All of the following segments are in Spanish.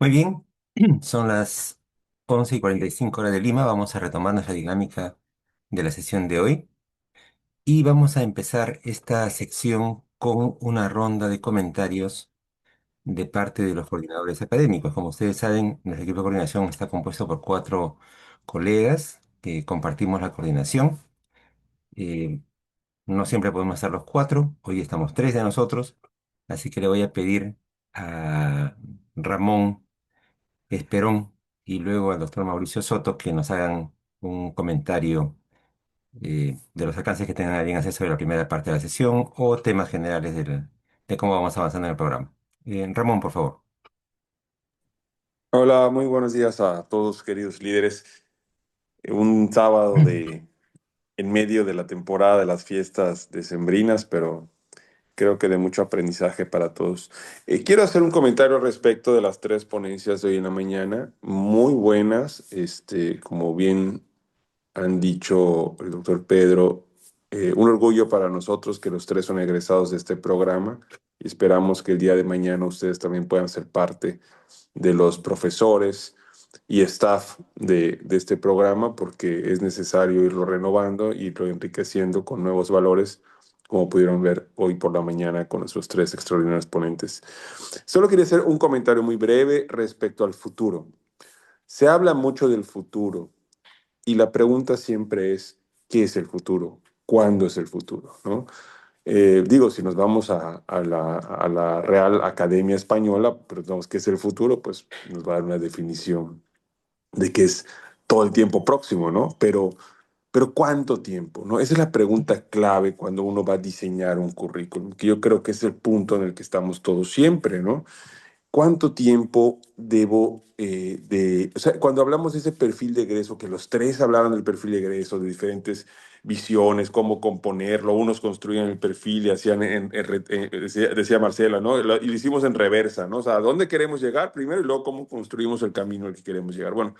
Muy bien, son las 11:45 horas de Lima. Vamos a retomar nuestra dinámica de la sesión de hoy y vamos a empezar esta sección con una ronda de comentarios de parte de los coordinadores académicos. Como ustedes saben, nuestro equipo de coordinación está compuesto por cuatro colegas que compartimos la coordinación. Eh, no siempre podemos estar los cuatro, hoy estamos tres de nosotros, así que le voy a pedir a Ramón Esperón y luego al doctor Mauricio Soto que nos hagan un comentario de los alcances que tengan a bien hacer sobre la primera parte de la sesión o temas generales de cómo vamos avanzando en el programa. Ramón, por favor. Hola, muy buenos días a todos, queridos líderes. Un sábado en medio de la temporada de las fiestas decembrinas, pero creo que de mucho aprendizaje para todos. Quiero hacer un comentario respecto de las tres ponencias de hoy en la mañana, muy buenas, como bien han dicho el doctor Pedro, un orgullo para nosotros que los tres son egresados de este programa y esperamos que el día de mañana ustedes también puedan ser parte de los profesores y staff de este programa porque es necesario irlo renovando y irlo enriqueciendo con nuevos valores, como pudieron ver hoy por la mañana con nuestros tres extraordinarios ponentes. Solo quería hacer un comentario muy breve respecto al futuro. Se habla mucho del futuro y la pregunta siempre es, ¿qué es el futuro? ¿Cuándo es el futuro? ¿No? Digo, si nos vamos a la Real Academia Española, preguntamos qué es el futuro, pues nos va a dar una definición de que es todo el tiempo próximo, ¿no? Pero ¿cuánto tiempo? ¿No? Esa es la pregunta clave cuando uno va a diseñar un currículum, que yo creo que es el punto en el que estamos todos siempre, ¿no? ¿Cuánto tiempo debo o sea, cuando hablamos de ese perfil de egreso, que los tres hablaron del perfil de egreso, de diferentes visiones, cómo componerlo, unos construían el perfil y hacían, decía Marcela, ¿no? Y lo hicimos en reversa, ¿no? O sea, ¿a dónde queremos llegar primero y luego cómo construimos el camino al que queremos llegar? Bueno,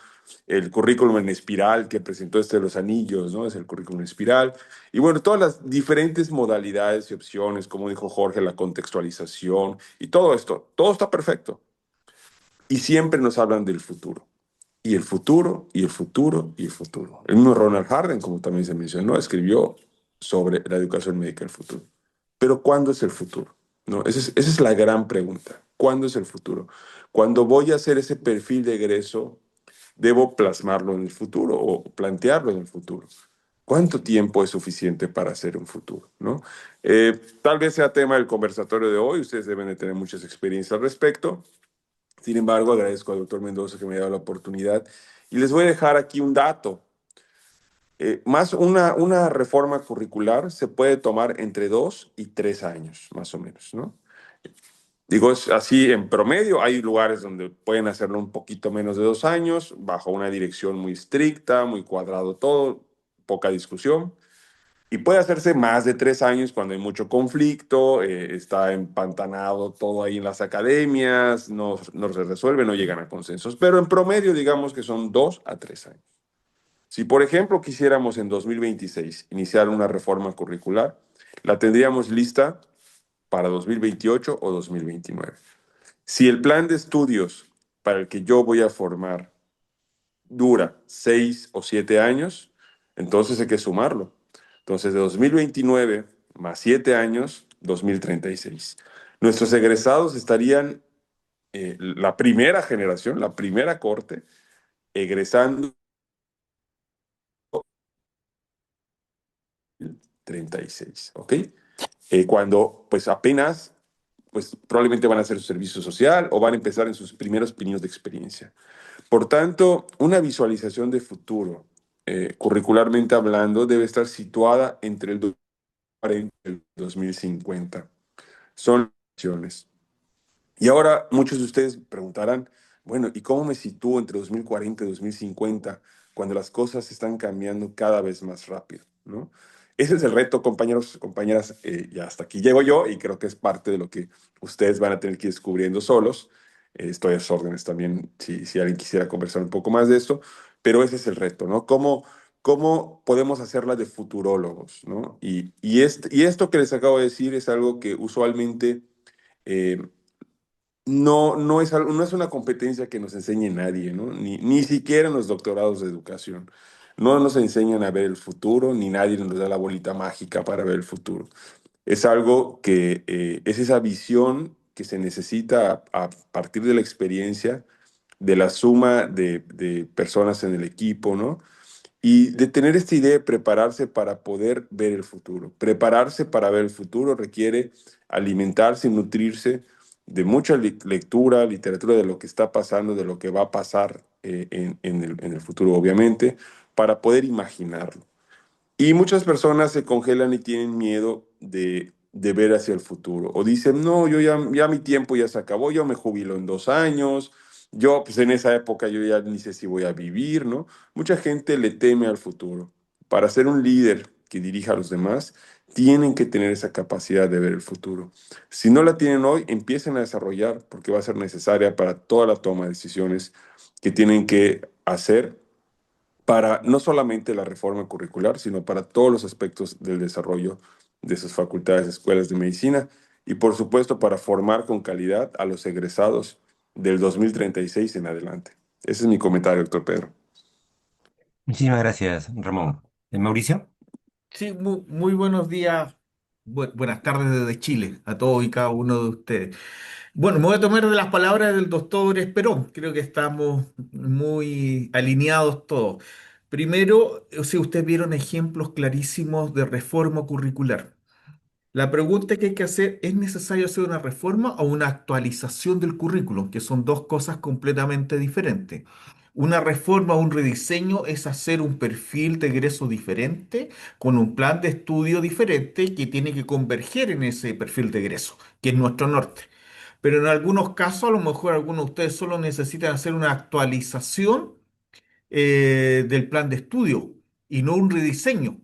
el currículum en espiral que presentó de los anillos, ¿no? Es el currículum en espiral. Y bueno, todas las diferentes modalidades y opciones, como dijo Jorge, la contextualización y todo esto, todo está perfecto. Y siempre nos hablan del futuro. Y el futuro, y el futuro, y el futuro. El mismo Ronald Harden, como también se mencionó, escribió sobre la educación médica del futuro. Pero ¿cuándo es el futuro? ¿No? Esa es la gran pregunta. ¿Cuándo es el futuro? Cuando voy a hacer ese perfil de egreso, debo plasmarlo en el futuro o plantearlo en el futuro. ¿Cuánto tiempo es suficiente para hacer un futuro? ¿No? Tal vez sea tema del conversatorio de hoy, ustedes deben de tener muchas experiencias al respecto. Sin embargo, agradezco al doctor Mendoza que me haya dado la oportunidad y les voy a dejar aquí un dato. Más una reforma curricular se puede tomar entre 2 y 3 años, más o menos, ¿no? Digo, es así en promedio. Hay lugares donde pueden hacerlo un poquito menos de 2 años, bajo una dirección muy estricta, muy cuadrado todo, poca discusión. Y puede hacerse más de 3 años cuando hay mucho conflicto, está empantanado todo ahí en las academias, no se resuelve, no llegan a consensos. Pero en promedio, digamos que son 2 a 3 años. Si, por ejemplo, quisiéramos en 2026 iniciar una reforma curricular, la tendríamos lista para 2028 o 2029. Si el plan de estudios para el que yo voy a formar dura 6 o 7 años, entonces hay que sumarlo. Entonces, de 2029 más 7 años, 2036. Nuestros egresados estarían, la primera generación, la primera corte, egresando 36, ¿ok? Cuando pues apenas, pues probablemente van a hacer su servicio social o van a empezar en sus primeros pininos de experiencia. Por tanto, una visualización de futuro, curricularmente hablando, debe estar situada entre el 2040 y el 2050. Son opciones. Y ahora muchos de ustedes preguntarán, bueno, ¿y cómo me sitúo entre 2040 y 2050 cuando las cosas están cambiando cada vez más rápido? ¿No? Ese es el reto, compañeros, compañeras. Ya hasta aquí llego yo y creo que es parte de lo que ustedes van a tener que ir descubriendo solos. Estoy a sus órdenes también si alguien quisiera conversar un poco más de esto, pero ese es el reto, ¿no? ¿Cómo podemos hacerla de futurólogos? ¿No? Y esto que les acabo de decir es algo que usualmente... eh, no es una competencia que nos enseñe nadie, ¿no? Ni siquiera en los doctorados de educación. No nos enseñan a ver el futuro, ni nadie nos da la bolita mágica para ver el futuro. Es algo que es esa visión que se necesita a partir de la experiencia, de la suma de personas en el equipo, ¿no? Y de tener esta idea de prepararse para poder ver el futuro. Prepararse para ver el futuro requiere alimentarse y nutrirse de mucha lectura, literatura de lo que está pasando, de lo que va a pasar en el futuro, obviamente, para poder imaginarlo. Y muchas personas se congelan y tienen miedo de ver hacia el futuro. O dicen, no, ya mi tiempo ya se acabó, yo me jubilo en 2 años, yo pues en esa época yo ya ni sé si voy a vivir, ¿no? Mucha gente le teme al futuro. Para ser un líder que dirija a los demás, tienen que tener esa capacidad de ver el futuro. Si no la tienen hoy, empiecen a desarrollar porque va a ser necesaria para toda la toma de decisiones que tienen que hacer para no solamente la reforma curricular, sino para todos los aspectos del desarrollo de sus facultades, escuelas de medicina y por supuesto para formar con calidad a los egresados del 2036 en adelante. Ese es mi comentario, doctor Pedro. Muchísimas gracias, Ramón. ¿Mauricio? Sí, muy buenos días, buenas tardes desde Chile a todos y cada uno de ustedes. Bueno, me voy a tomar de las palabras del doctor Esperón. Creo que estamos muy alineados todos. Primero, si ustedes vieron ejemplos clarísimos de reforma curricular. La pregunta que hay que hacer, ¿es necesario hacer una reforma o una actualización del currículum? Que son dos cosas completamente diferentes. Una reforma o un rediseño es hacer un perfil de egreso diferente con un plan de estudio diferente que tiene que converger en ese perfil de egreso, que es nuestro norte. Pero en algunos casos, a lo mejor algunos de ustedes solo necesitan hacer una actualización del plan de estudio y no un rediseño.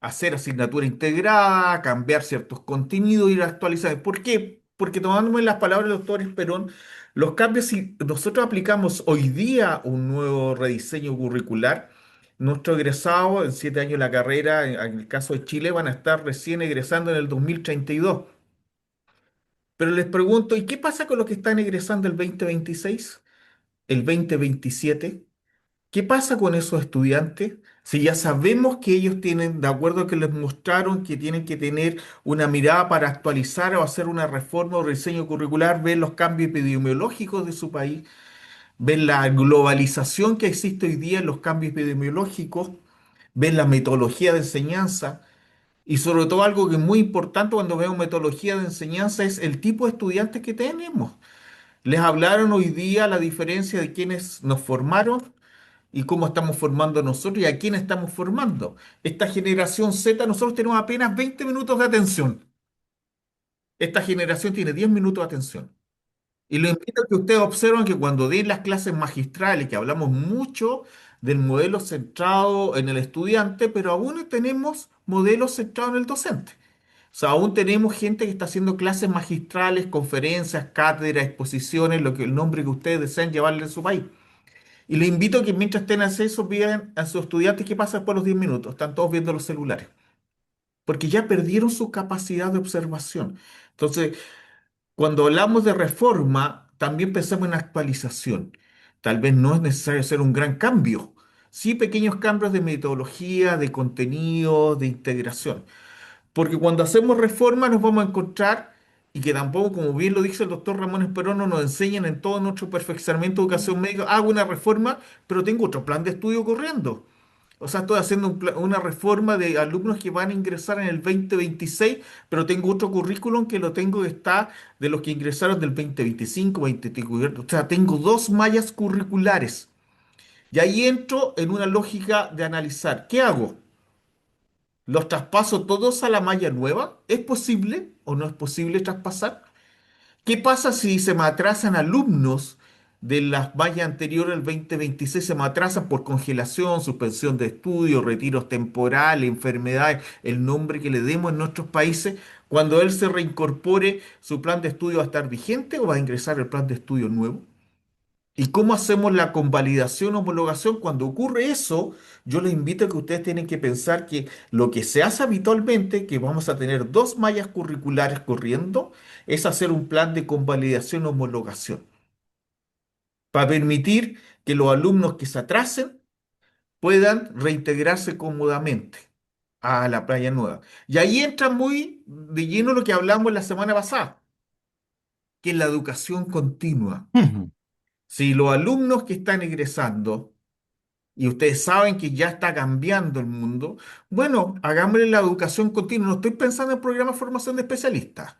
Hacer asignatura integrada, cambiar ciertos contenidos, ir actualizando. ¿Por qué? Porque tomándome las palabras del doctor Esperón, los cambios, si nosotros aplicamos hoy día un nuevo rediseño curricular, nuestros egresados en 7 años de la carrera, en el caso de Chile, van a estar recién egresando en el 2032. Pero les pregunto, ¿y qué pasa con los que están egresando el 2026, el 2027? ¿Qué pasa con esos estudiantes? Si ya sabemos que ellos tienen, de acuerdo a que les mostraron, que tienen que tener una mirada para actualizar o hacer una reforma o diseño curricular, ver los cambios epidemiológicos de su país, ver la globalización que existe hoy día en los cambios epidemiológicos, ver la metodología de enseñanza y sobre todo algo que es muy importante cuando vemos metodología de enseñanza es el tipo de estudiantes que tenemos. Les hablaron hoy día la diferencia de quienes nos formaron y cómo estamos formando nosotros y a quién estamos formando. Esta generación Z, nosotros tenemos apenas 20 minutos de atención. Esta generación tiene 10 minutos de atención. Y lo invito a que ustedes observen que cuando den las clases magistrales, que hablamos mucho del modelo centrado en el estudiante, pero aún tenemos modelos centrados en el docente. O sea, aún tenemos gente que está haciendo clases magistrales, conferencias, cátedras, exposiciones, lo que el nombre que ustedes desean llevarle a su país. Y les invito a que mientras estén haciendo eso, vean a sus estudiantes qué pasa después de los 10 minutos. Están todos viendo los celulares, porque ya perdieron su capacidad de observación. Entonces, cuando hablamos de reforma, también pensamos en actualización. Tal vez no es necesario hacer un gran cambio, sí pequeños cambios de metodología, de contenido, de integración. Porque cuando hacemos reforma nos vamos a encontrar, y que tampoco, como bien lo dice el doctor Ramón Esperón, no nos enseñan en todo nuestro perfeccionamiento de educación médica, hago una reforma, pero tengo otro plan de estudio corriendo. O sea, estoy haciendo una reforma de alumnos que van a ingresar en el 2026, pero tengo otro currículum que lo tengo que está de los que ingresaron del 2025, 2024. O sea, tengo dos mallas curriculares. Y ahí entro en una lógica de analizar, ¿qué hago? ¿Los traspaso todos a la malla nueva? ¿Es posible o no es posible traspasar? ¿Qué pasa si se me atrasan alumnos de las mallas anteriores del 2026? Se me atrasan por congelación, suspensión de estudios, retiros temporales, enfermedades, el nombre que le demos en nuestros países. Cuando él se reincorpore, ¿su plan de estudio va a estar vigente o va a ingresar el plan de estudio nuevo? ¿Y cómo hacemos la convalidación, homologación? Cuando ocurre eso, yo les invito a que ustedes tienen que pensar que lo que se hace habitualmente, que vamos a tener dos mallas curriculares corriendo, es hacer un plan de convalidación, homologación, para permitir que los alumnos que se atrasen puedan reintegrarse cómodamente a la playa nueva. Y ahí entra muy de lleno lo que hablamos la semana pasada, que es la educación continua. Ujú. Si los alumnos que están egresando, y ustedes saben que ya está cambiando el mundo, bueno, hagámosle la educación continua. No estoy pensando en programas de formación de especialistas,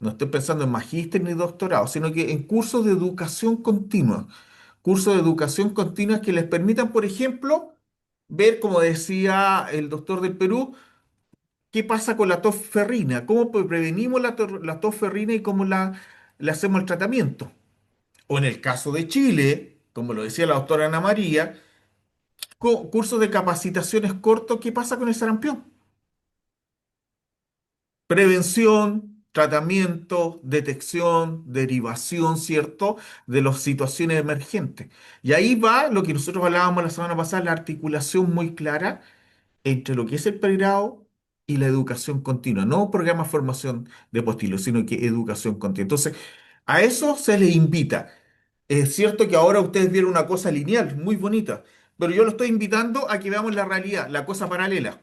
no estoy pensando en magíster ni doctorado, sino que en cursos de educación continua. Cursos de educación continua que les permitan, por ejemplo, ver, como decía el doctor del Perú, qué pasa con la tos ferrina, cómo prevenimos la tos ferrina y cómo le hacemos el tratamiento. O en el caso de Chile, como lo decía la doctora Ana María, cursos de capacitaciones cortos, ¿qué pasa con el sarampión? Prevención, tratamiento, detección, derivación, ¿cierto? De las situaciones emergentes. Y ahí va lo que nosotros hablábamos la semana pasada, la articulación muy clara entre lo que es el pregrado y la educación continua. No programa de formación de postilo, sino que educación continua. Entonces, a eso se les invita. Es cierto que ahora ustedes vieron una cosa lineal, muy bonita, pero yo lo estoy invitando a que veamos la realidad, la cosa paralela.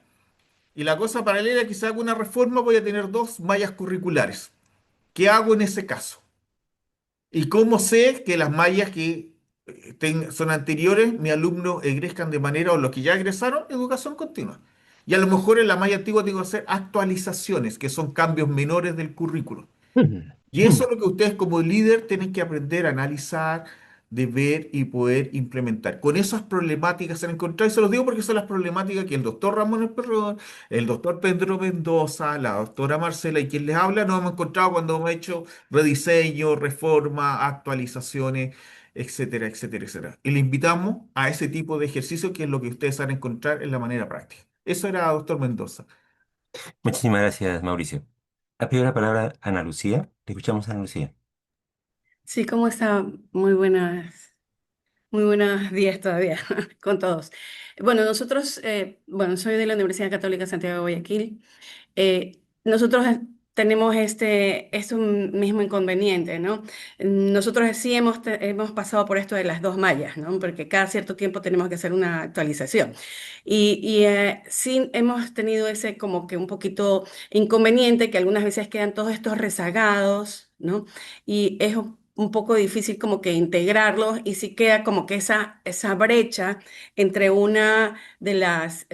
Y la cosa paralela, que si hago una reforma, voy a tener dos mallas curriculares. ¿Qué hago en ese caso? ¿Y cómo sé que las mallas que son anteriores, mis alumnos egresan de manera, o los que ya egresaron, educación continua? Y a lo mejor en la malla antigua tengo que hacer actualizaciones, que son cambios menores del currículo. Y eso es lo que ustedes como líder tienen que aprender a analizar, de ver y poder implementar. Con esas problemáticas se han encontrado, y se los digo porque son las problemáticas que el doctor Ramón Esperrón, el doctor Pedro Mendoza, la doctora Marcela y quien les habla nos hemos encontrado cuando hemos hecho rediseño, reforma, actualizaciones, etcétera, etcétera, etcétera. Y le invitamos a ese tipo de ejercicio que es lo que ustedes van a encontrar en la manera práctica. Eso era doctor Mendoza. Muchísimas gracias, Mauricio. Ha pedido la palabra Ana Lucía. Te escuchamos, Ana Lucía. Sí, ¿cómo está? Muy buenos días todavía con todos. Bueno, bueno, soy de la Universidad Católica Santiago de Guayaquil. Nosotros tenemos este un mismo inconveniente, ¿no? Nosotros sí hemos pasado por esto de las dos mallas, ¿no? Porque cada cierto tiempo tenemos que hacer una actualización. Sí hemos tenido ese como que un poquito inconveniente, que algunas veces quedan todos estos rezagados, ¿no? Y es un poco difícil como que integrarlos y sí queda como que esa brecha entre una de las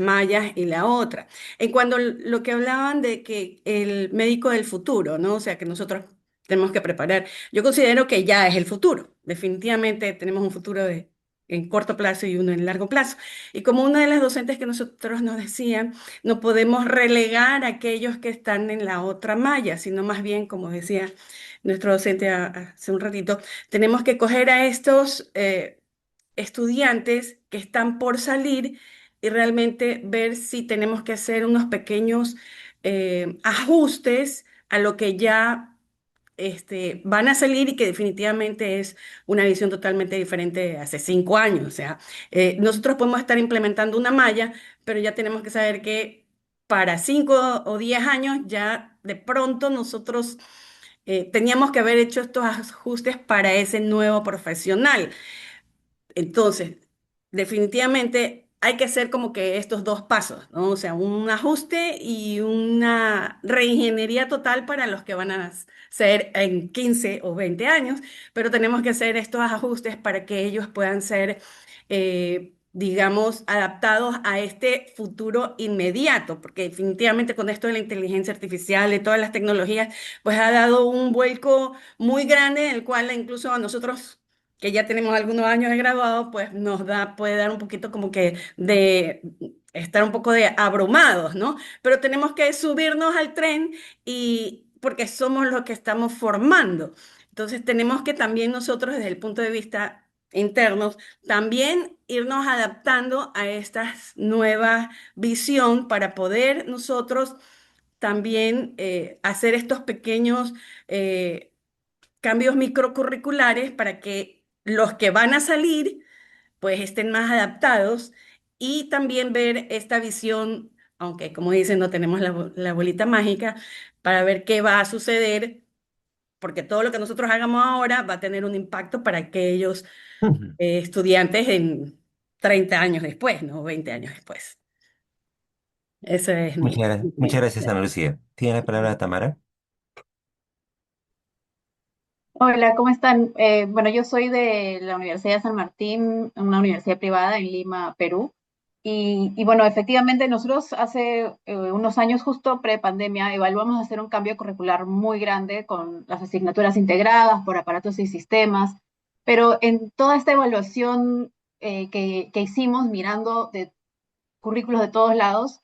mallas y la otra. En cuanto a lo que hablaban de que el médico del futuro, ¿no? O sea, que nosotros tenemos que preparar. Yo considero que ya es el futuro. Definitivamente tenemos un futuro en corto plazo y uno en largo plazo. Y como una de las docentes que nosotros nos decían, no podemos relegar a aquellos que están en la otra malla, sino más bien, como decía nuestro docente hace un ratito, tenemos que coger a estos estudiantes que están por salir y realmente ver si tenemos que hacer unos pequeños ajustes a lo que ya van a salir y que definitivamente es una visión totalmente diferente de hace 5 años. O sea, nosotros podemos estar implementando una malla, pero ya tenemos que saber que para 5 o 10 años ya de pronto nosotros teníamos que haber hecho estos ajustes para ese nuevo profesional. Entonces, definitivamente hay que hacer como que estos dos pasos, ¿no? O sea, un ajuste y una reingeniería total para los que van a ser en 15 o 20 años, pero tenemos que hacer estos ajustes para que ellos puedan ser, digamos, adaptados a este futuro inmediato, porque definitivamente con esto de la inteligencia artificial, de todas las tecnologías, pues ha dado un vuelco muy grande en el cual incluso a nosotros que ya tenemos algunos años de graduado, pues puede dar un poquito como que de estar un poco de abrumados, ¿no? Pero tenemos que subirnos al tren y porque somos los que estamos formando. Entonces tenemos que también nosotros desde el punto de vista internos, también irnos adaptando a esta nueva visión para poder nosotros también hacer estos pequeños cambios microcurriculares para que los que van a salir pues estén más adaptados y también ver esta visión, aunque como dicen no tenemos la bolita mágica, para ver qué va a suceder, porque todo lo que nosotros hagamos ahora va a tener un impacto para aquellos Ujú. estudiantes en 30 años después, ¿no? 20 años después. Esa es Muchas gracias, Ana Lucía. ¿Tiene la palabra Tamara? Hola, ¿cómo están? Bueno, yo soy de la Universidad de San Martín, una universidad privada en Lima, Perú. Y bueno, efectivamente nosotros hace unos años, justo pre-pandemia, evaluamos hacer un cambio curricular muy grande con las asignaturas integradas por aparatos y sistemas, pero en toda esta evaluación que hicimos mirando de currículos de todos lados,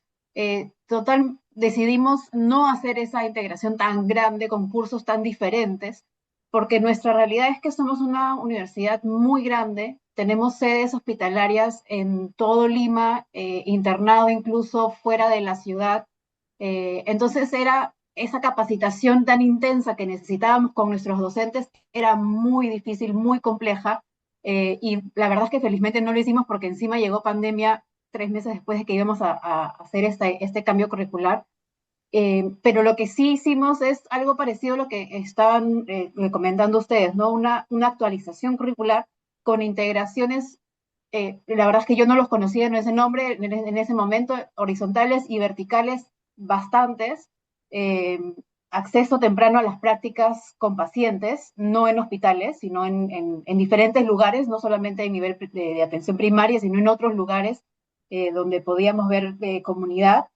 decidimos no hacer esa integración tan grande con cursos tan diferentes, porque nuestra realidad es que somos una universidad muy grande, tenemos sedes hospitalarias en todo Lima, internado incluso fuera de la ciudad. Entonces era esa capacitación tan intensa que necesitábamos con nuestros docentes, era muy difícil, muy compleja. Y la verdad es que felizmente no lo hicimos porque encima llegó pandemia 3 meses después de que íbamos a hacer este cambio curricular. Pero lo que sí hicimos es algo parecido a lo que estaban comentando ustedes, ¿no? Una actualización curricular con integraciones, la verdad es que yo no los conocía en ese nombre, en ese momento, horizontales y verticales bastantes, eh, acceso temprano a las prácticas con pacientes, no en hospitales, sino en diferentes lugares, no solamente a nivel de atención primaria, sino en otros lugares donde podíamos ver comunidad,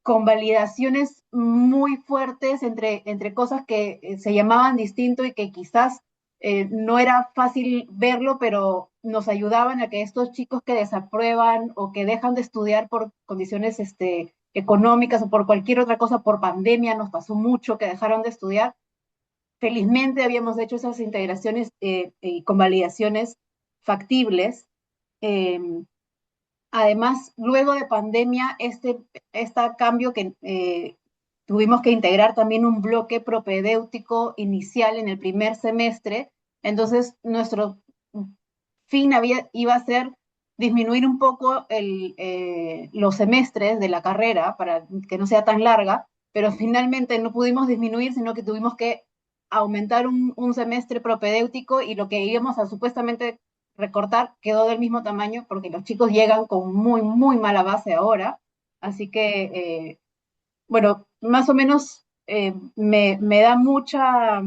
con validaciones muy fuertes entre cosas que se llamaban distinto y que quizás no era fácil verlo, pero nos ayudaban a que estos chicos que desaprueban o que dejan de estudiar por condiciones económicas o por cualquier otra cosa, por pandemia, nos pasó mucho que dejaron de estudiar. Felizmente habíamos hecho esas integraciones con validaciones factibles. Eh, Además, luego de pandemia, este cambio que tuvimos que integrar también un bloque propedéutico inicial en el primer semestre. Entonces, nuestro fin iba a ser disminuir un poco los semestres de la carrera para que no sea tan larga, pero finalmente no pudimos disminuir, sino que tuvimos que aumentar un semestre propedéutico y lo que íbamos a supuestamente recortar quedó del mismo tamaño porque los chicos llegan con muy, muy mala base ahora. Así que, bueno, más o menos me da mucha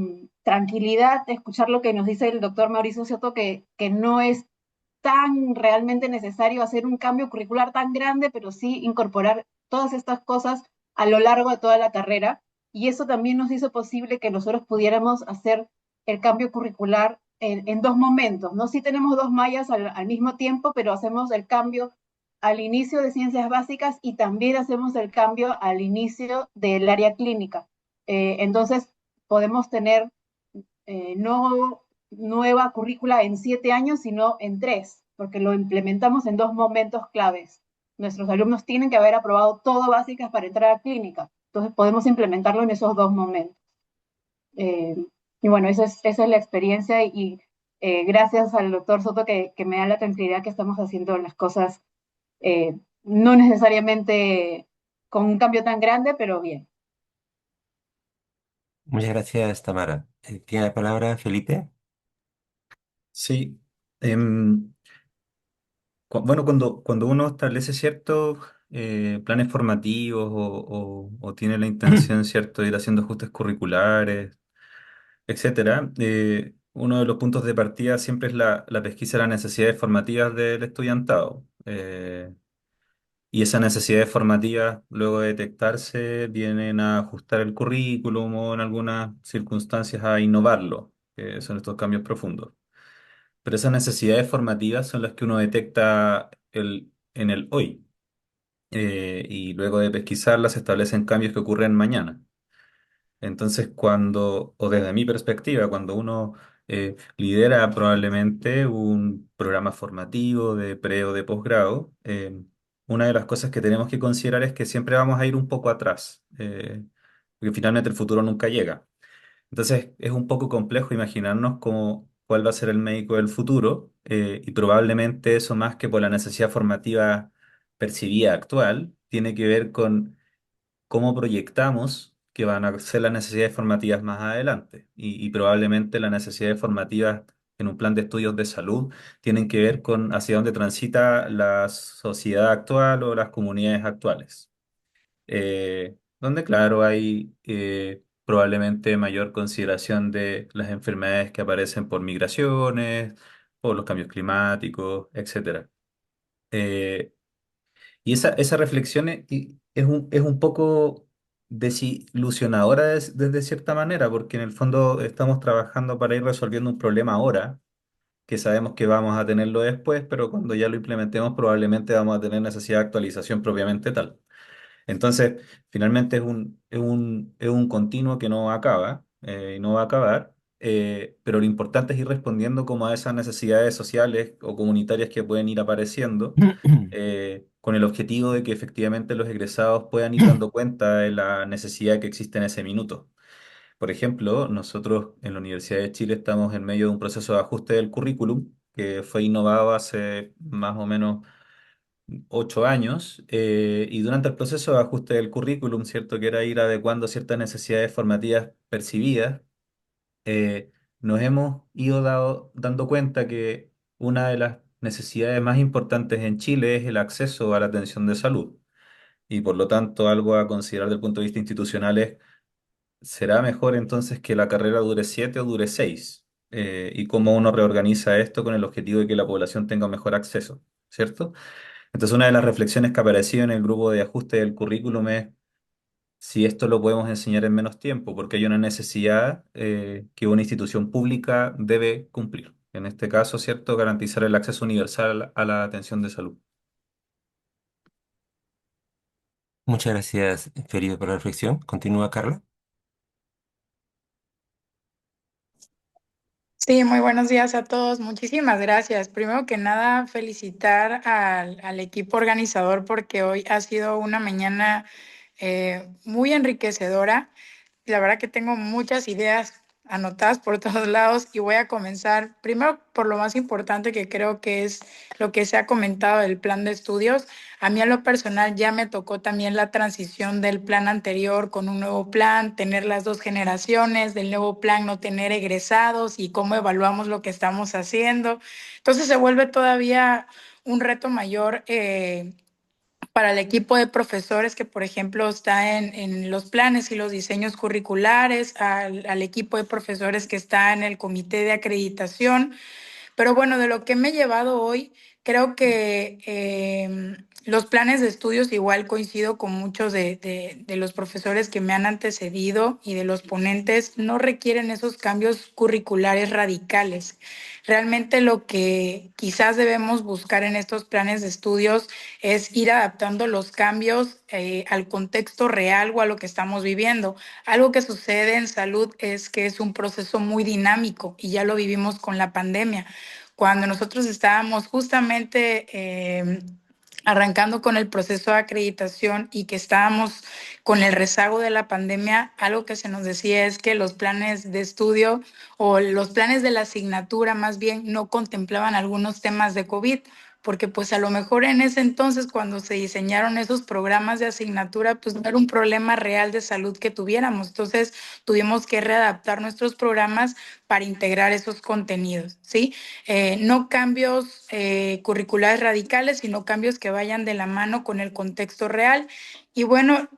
tranquilidad escuchar lo que nos dice el doctor Mauricio Soto, que no es tan realmente necesario hacer un cambio curricular tan grande, pero sí incorporar todas estas cosas a lo largo de toda la carrera. Y eso también nos hizo posible que nosotros pudiéramos hacer el cambio curricular en dos momentos, ¿no? Sí tenemos dos mallas al mismo tiempo, pero hacemos el cambio al inicio de ciencias básicas y también hacemos el cambio al inicio del área clínica. Entonces, podemos tener no nueva currícula en 7 años, sino en 3, porque lo implementamos en dos momentos claves. Nuestros alumnos tienen que haber aprobado todo básicas para entrar a clínica, entonces podemos implementarlo en esos dos momentos. Eh, y bueno, esa es la experiencia y gracias al doctor Soto que me da la tranquilidad que estamos haciendo las cosas, no necesariamente con un cambio tan grande, pero bien. Muchas gracias, Tamara. ¿Tiene la palabra Felipe? Sí. em, bueno, cuando uno establece ciertos planes formativos o tiene la intención, ¿cierto?, de ir haciendo ajustes curriculares, etcétera, uno de los puntos de partida siempre es la pesquisa de las necesidades formativas del estudiantado. Y esas necesidades formativas, luego de detectarse, vienen a ajustar el currículum o en algunas circunstancias a innovarlo, que son estos cambios profundos. Pero esas necesidades formativas son las que uno detecta en el hoy. Y luego de pesquisarlas se establecen cambios que ocurren mañana. Entonces, o desde mi perspectiva, cuando uno lidera probablemente un programa formativo de pre o de posgrado, una de las cosas que tenemos que considerar es que siempre vamos a ir un poco atrás, porque finalmente el futuro nunca llega. Entonces es un poco complejo imaginarnos cuál va a ser el médico del futuro, y probablemente eso más que por la necesidad formativa percibida actual, tiene que ver con cómo proyectamos que van a ser las necesidades formativas más adelante. Y probablemente las necesidades formativas en un plan de estudios de salud tienen que ver con hacia dónde transita la sociedad actual o las comunidades actuales. Donde, claro, hay probablemente mayor consideración de las enfermedades que aparecen por migraciones, por los cambios climáticos, etcétera. Eh, y esa reflexión es un poco desilusionadora desde cierta manera, porque en el fondo estamos trabajando para ir resolviendo un problema ahora, que sabemos que vamos a tenerlo después, pero cuando ya lo implementemos probablemente vamos a tener necesidad de actualización propiamente tal. Entonces, finalmente es un continuo que no acaba, y no va a acabar, pero lo importante es ir respondiendo como a esas necesidades sociales o comunitarias que pueden ir apareciendo, con el objetivo de que efectivamente los egresados puedan ir dando cuenta de la necesidad que existe en ese minuto. Por ejemplo, nosotros en la Universidad de Chile estamos en medio de un proceso de ajuste del currículum que fue innovado hace más o menos 8 años, y durante el proceso de ajuste del currículum, ¿cierto? Que era ir adecuando ciertas necesidades formativas percibidas, eh, nos hemos ido dando cuenta que una de las necesidades más importantes en Chile es el acceso a la atención de salud. Y por lo tanto, algo a considerar desde el punto de vista institucional es, ¿será mejor entonces que la carrera dure 7 o dure 6? Y cómo uno reorganiza esto con el objetivo de que la población tenga mejor acceso, ¿cierto? Entonces, una de las reflexiones que apareció en el grupo de ajuste del currículum es si esto lo podemos enseñar en menos tiempo, porque hay una necesidad, que una institución pública debe cumplir. En este caso, ¿cierto? Garantizar el acceso universal a la atención de salud. Muchas gracias, Ferido, por la reflexión. Continúa, Carla. Sí, muy buenos días a todos. Muchísimas gracias. Primero que nada, felicitar al equipo organizador porque hoy ha sido una mañana muy enriquecedora. La verdad que tengo muchas ideas anotadas por todos lados y voy a comenzar primero por lo más importante que creo que es lo que se ha comentado del plan de estudios. A mí en lo personal ya me tocó también la transición del plan anterior con un nuevo plan, tener las dos generaciones, del nuevo plan no tener egresados y cómo evaluamos lo que estamos haciendo. Entonces se vuelve todavía un reto mayor. Para el equipo de profesores que, por ejemplo, está en los planes y los diseños curriculares, al equipo de profesores que está en el comité de acreditación, pero bueno, de lo que me he llevado hoy, creo que los planes de estudios igual coincido con muchos de los profesores que me han antecedido y de los ponentes, no requieren esos cambios curriculares radicales. Realmente lo que quizás debemos buscar en estos planes de estudios es ir adaptando los cambios al contexto real o a lo que estamos viviendo. Algo que sucede en salud es que es un proceso muy dinámico y ya lo vivimos con la pandemia cuando nosotros estábamos justamente arrancando con el proceso de acreditación y que estábamos con el rezago de la pandemia, algo que se nos decía es que los planes de estudio o los planes de la asignatura más bien no contemplaban algunos temas de COVID, porque pues a lo mejor en ese entonces cuando se diseñaron esos programas de asignatura, pues no era un problema real de salud que tuviéramos. Entonces tuvimos que readaptar nuestros programas para integrar esos contenidos, ¿sí? No cambios curriculares radicales, sino cambios que vayan de la mano con el contexto real. Y bueno,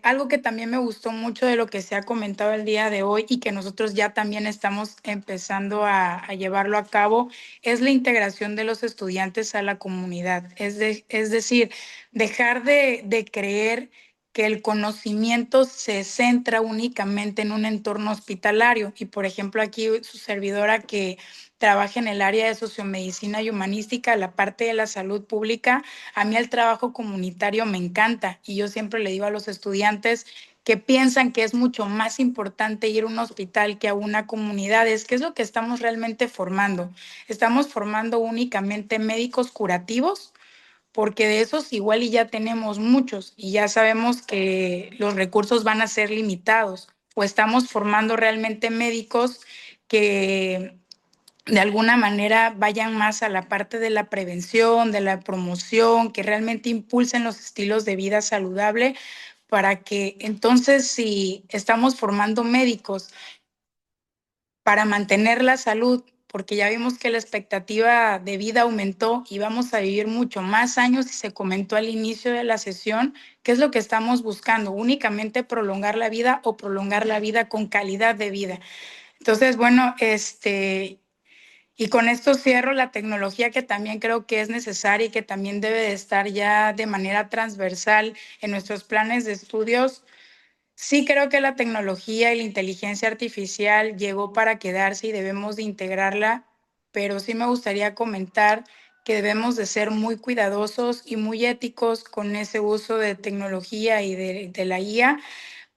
algo que también me gustó mucho de lo que se ha comentado el día de hoy y que nosotros ya también estamos empezando a llevarlo a cabo es la integración de los estudiantes a la comunidad. Es decir, dejar de creer que el conocimiento se centra únicamente en un entorno hospitalario. Y por ejemplo, aquí su servidora que trabaja en el área de sociomedicina y humanística, la parte de la salud pública, a mí el trabajo comunitario me encanta y yo siempre le digo a los estudiantes que piensan que es mucho más importante ir a un hospital que a una comunidad, es que es lo que estamos realmente formando. Estamos formando únicamente médicos curativos porque de esos igual y ya tenemos muchos y ya sabemos que los recursos van a ser limitados. o estamos formando realmente médicos que de alguna manera vayan más a la parte de la prevención, de la promoción, que realmente impulsen los estilos de vida saludable para que entonces si estamos formando médicos para mantener la salud, porque ya vimos que la expectativa de vida aumentó y vamos a vivir mucho más años y se comentó al inicio de la sesión, ¿qué es lo que estamos buscando? Únicamente prolongar la vida o prolongar la vida con calidad de vida. Entonces, bueno, y con esto cierro la tecnología que también creo que es necesaria y que también debe de estar ya de manera transversal en nuestros planes de estudios. Sí creo que la tecnología y la inteligencia artificial llegó para quedarse y debemos de integrarla, pero sí me gustaría comentar que debemos de ser muy cuidadosos y muy éticos con ese uso de tecnología y de la IA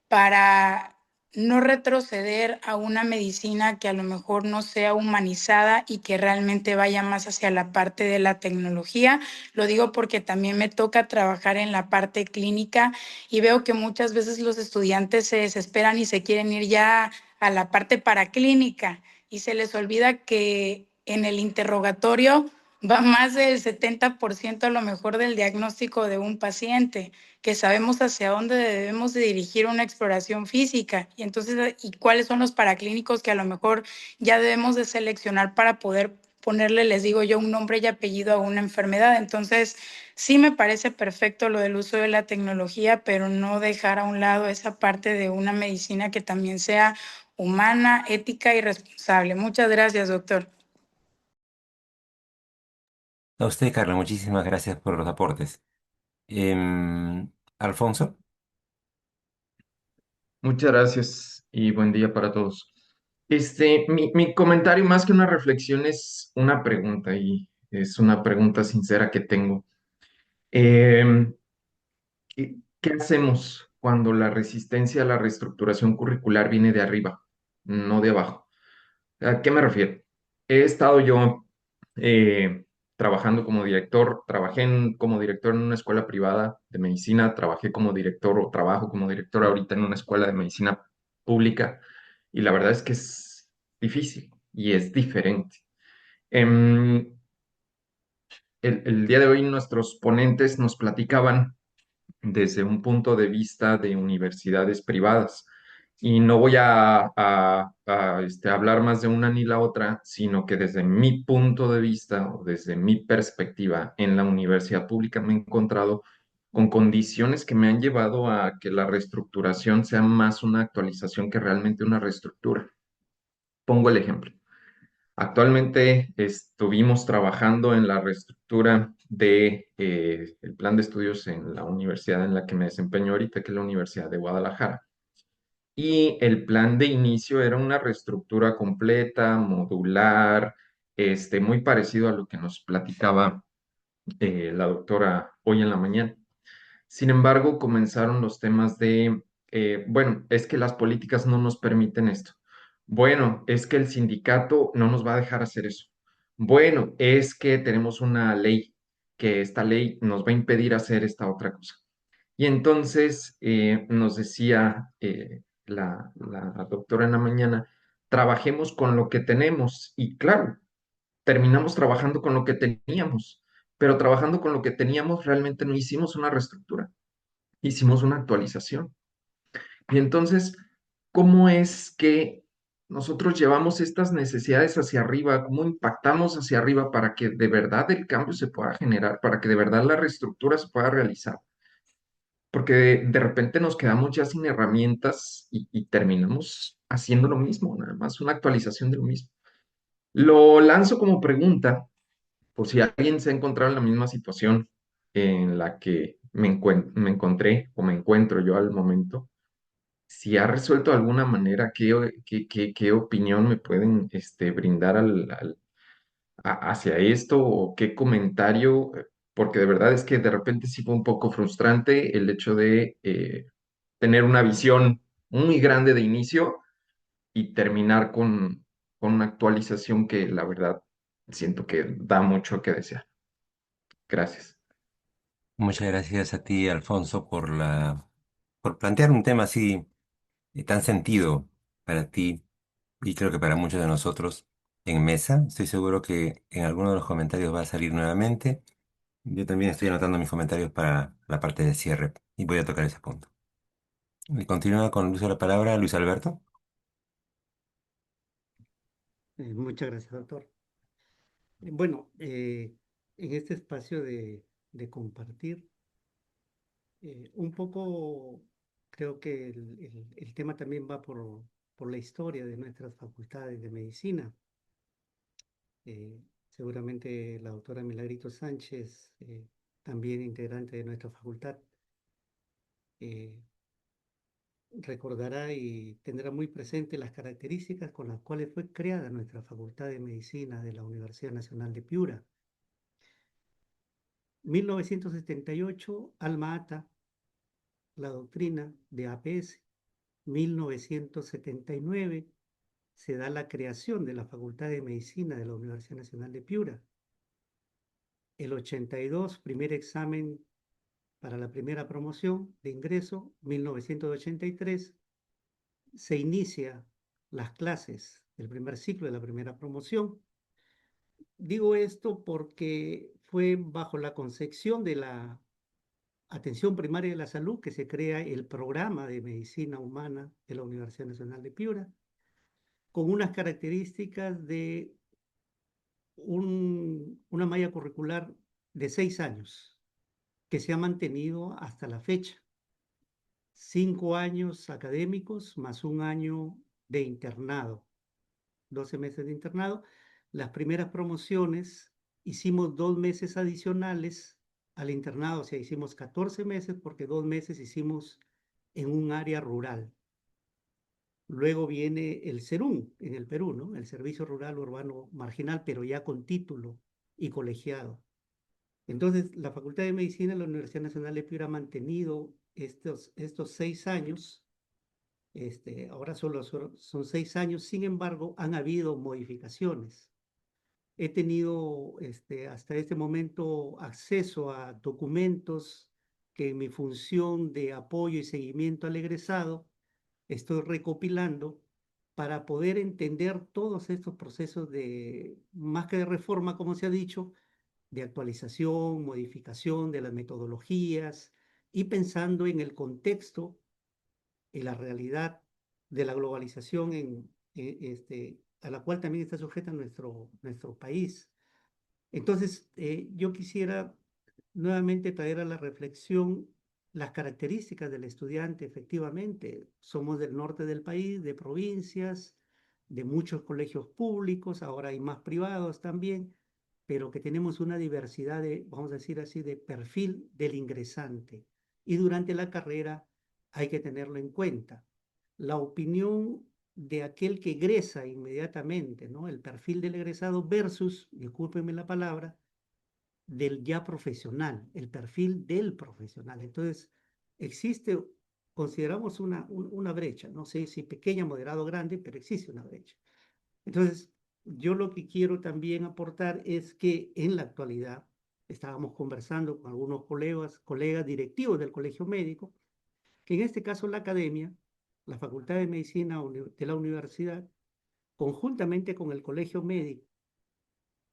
para no retroceder a una medicina que a lo mejor no sea humanizada y que realmente vaya más hacia la parte de la tecnología. Lo digo porque también me toca trabajar en la parte clínica y veo que muchas veces los estudiantes se desesperan y se quieren ir ya a la parte paraclínica y se les olvida que en el interrogatorio va más del 70% a lo mejor del diagnóstico de un paciente, que sabemos hacia dónde debemos de dirigir una exploración física y entonces y cuáles son los paraclínicos que a lo mejor ya debemos de seleccionar para poder ponerle, les digo yo, un nombre y apellido a una enfermedad. Entonces, sí me parece perfecto lo del uso de la tecnología, pero no dejar a un lado esa parte de una medicina que también sea humana, ética y responsable. Muchas gracias, doctor. A usted, Carla, muchísimas gracias por los aportes. Alfonso. Muchas gracias y buen día para todos. Mi comentario más que una reflexión es una pregunta y es una pregunta sincera que tengo. Eh, ¿Qué hacemos cuando la resistencia a la reestructuración curricular viene de arriba, no de abajo? ¿A qué me refiero? He estado yo eh, trabajando como director, como director en una escuela privada de medicina, trabajé como director o trabajo como director ahorita en una escuela de medicina pública y la verdad es que es difícil y es diferente. Em, el día de hoy nuestros ponentes nos platicaban desde un punto de vista de universidades privadas. Y no voy a hablar más de una ni la otra, sino que desde mi punto de vista o desde mi perspectiva en la universidad pública me he encontrado con condiciones que me han llevado a que la reestructuración sea más una actualización que realmente una reestructura. Pongo el ejemplo. Actualmente estuvimos trabajando en la reestructura de el plan de estudios en la universidad en la que me desempeño ahorita, que es la Universidad de Guadalajara. Y el plan de inicio era una reestructura completa, modular, muy parecido a lo que nos platicaba la doctora hoy en la mañana. Sin embargo, comenzaron los temas de, bueno, es que las políticas no nos permiten esto. Bueno, es que el sindicato no nos va a dejar hacer eso. Bueno, es que tenemos una ley, que esta ley nos va a impedir hacer esta otra cosa. Y entonces nos decía la doctora en la mañana, trabajemos con lo que tenemos. Y claro, terminamos trabajando con lo que teníamos, pero trabajando con lo que teníamos realmente no hicimos una reestructura, hicimos una actualización. Y entonces, ¿cómo es que nosotros llevamos estas necesidades hacia arriba? ¿Cómo impactamos hacia arriba para que de verdad el cambio se pueda generar, para que de verdad la reestructura se pueda realizar? Porque de repente nos quedamos ya sin herramientas y terminamos haciendo lo mismo, nada más una actualización de lo mismo. Lo lanzo como pregunta por si alguien se ha encontrado en la misma situación en la que me encontré o me encuentro yo al momento, si ha resuelto de alguna manera, qué opinión me pueden brindar hacia esto o qué comentario, porque de verdad es que de repente sí fue un poco frustrante el hecho de tener una visión muy grande de inicio y terminar con una actualización que la verdad siento que da mucho que desear. Gracias. Muchas gracias a ti, Alfonso, por plantear un tema así tan sentido para ti y creo que para muchos de nosotros en mesa. Estoy seguro que en alguno de los comentarios va a salir nuevamente. Yo también estoy anotando mis comentarios para la parte de cierre y voy a tocar ese punto. Y continúa con el uso de la palabra Luis Alberto. Muchas gracias, doctor. Bueno, en este espacio de compartir, un poco creo que el tema también va por la historia de nuestras facultades de medicina. Seguramente la doctora Milagrito Sánchez, también integrante de nuestra facultad, eh, recordará y tendrá muy presente las características con las cuales fue creada nuestra Facultad de Medicina de la Universidad Nacional de Piura. 1978, Alma Ata, la doctrina de APS. 1979, se da la creación de la Facultad de Medicina de la Universidad Nacional de Piura. El 82, primer examen para la primera promoción de ingreso. 1983, se inicia las clases del primer ciclo de la primera promoción. Digo esto porque fue bajo la concepción de la atención primaria de la salud que se crea el programa de medicina humana de la Universidad Nacional de Piura, con unas características de una malla curricular de 6 años que se ha mantenido hasta la fecha. 5 años académicos más un año de internado, 12 meses de internado. Las primeras promociones hicimos 2 meses adicionales al internado, o sea, hicimos 14 meses porque 2 meses hicimos en un área rural. Luego viene el SERUM en el Perú, ¿no? El Servicio Rural Urbano Marginal, pero ya con título y colegiado. Entonces, la Facultad de Medicina de la Universidad Nacional de Piura ha mantenido estos 6 años. Ahora solo son 6 años. Sin embargo, han habido modificaciones. He tenido hasta este momento acceso a documentos que en mi función de apoyo y seguimiento al egresado estoy recopilando para poder entender todos estos procesos de, más que de reforma, como se ha dicho, de actualización, modificación de las metodologías y pensando en el contexto y la realidad de la globalización a la cual también está sujeta nuestro país. Entonces, yo quisiera nuevamente traer a la reflexión las características del estudiante. Efectivamente, somos del norte del país, de provincias, de muchos colegios públicos, ahora hay más privados también, pero que tenemos una diversidad de, vamos a decir así, de perfil del ingresante. Y durante la carrera hay que tenerlo en cuenta. La opinión de aquel que egresa inmediatamente, ¿no? El perfil del egresado versus, discúlpenme la palabra, del ya profesional, el perfil del profesional. Entonces, existe, consideramos una brecha, no sé si pequeña, moderada o grande, pero existe una brecha. Entonces, yo lo que quiero también aportar es que en la actualidad estábamos conversando con algunos colegas directivos del colegio médico, que en este caso la academia, la Facultad de Medicina de la universidad, conjuntamente con el colegio médico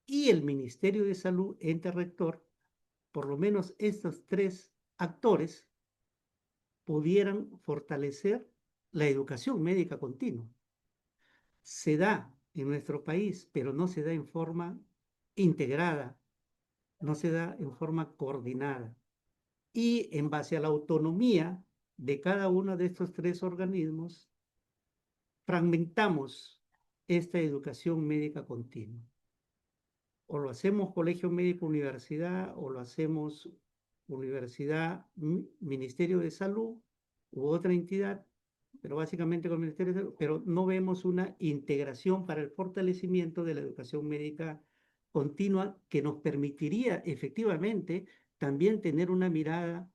y el Ministerio de Salud, ente rector, por lo menos estos tres actores pudieran fortalecer la educación médica continua. Se da en nuestro país, pero no se da en forma integrada, no se da en forma coordinada. Y en base a la autonomía de cada uno de estos tres organismos, fragmentamos esta educación médica continua. O lo hacemos colegio médico universidad, o lo hacemos universidad, Ministerio de Salud u otra entidad, pero básicamente con el Ministerio de Salud, pero no vemos una integración para el fortalecimiento de la educación médica continua que nos permitiría efectivamente también tener una mirada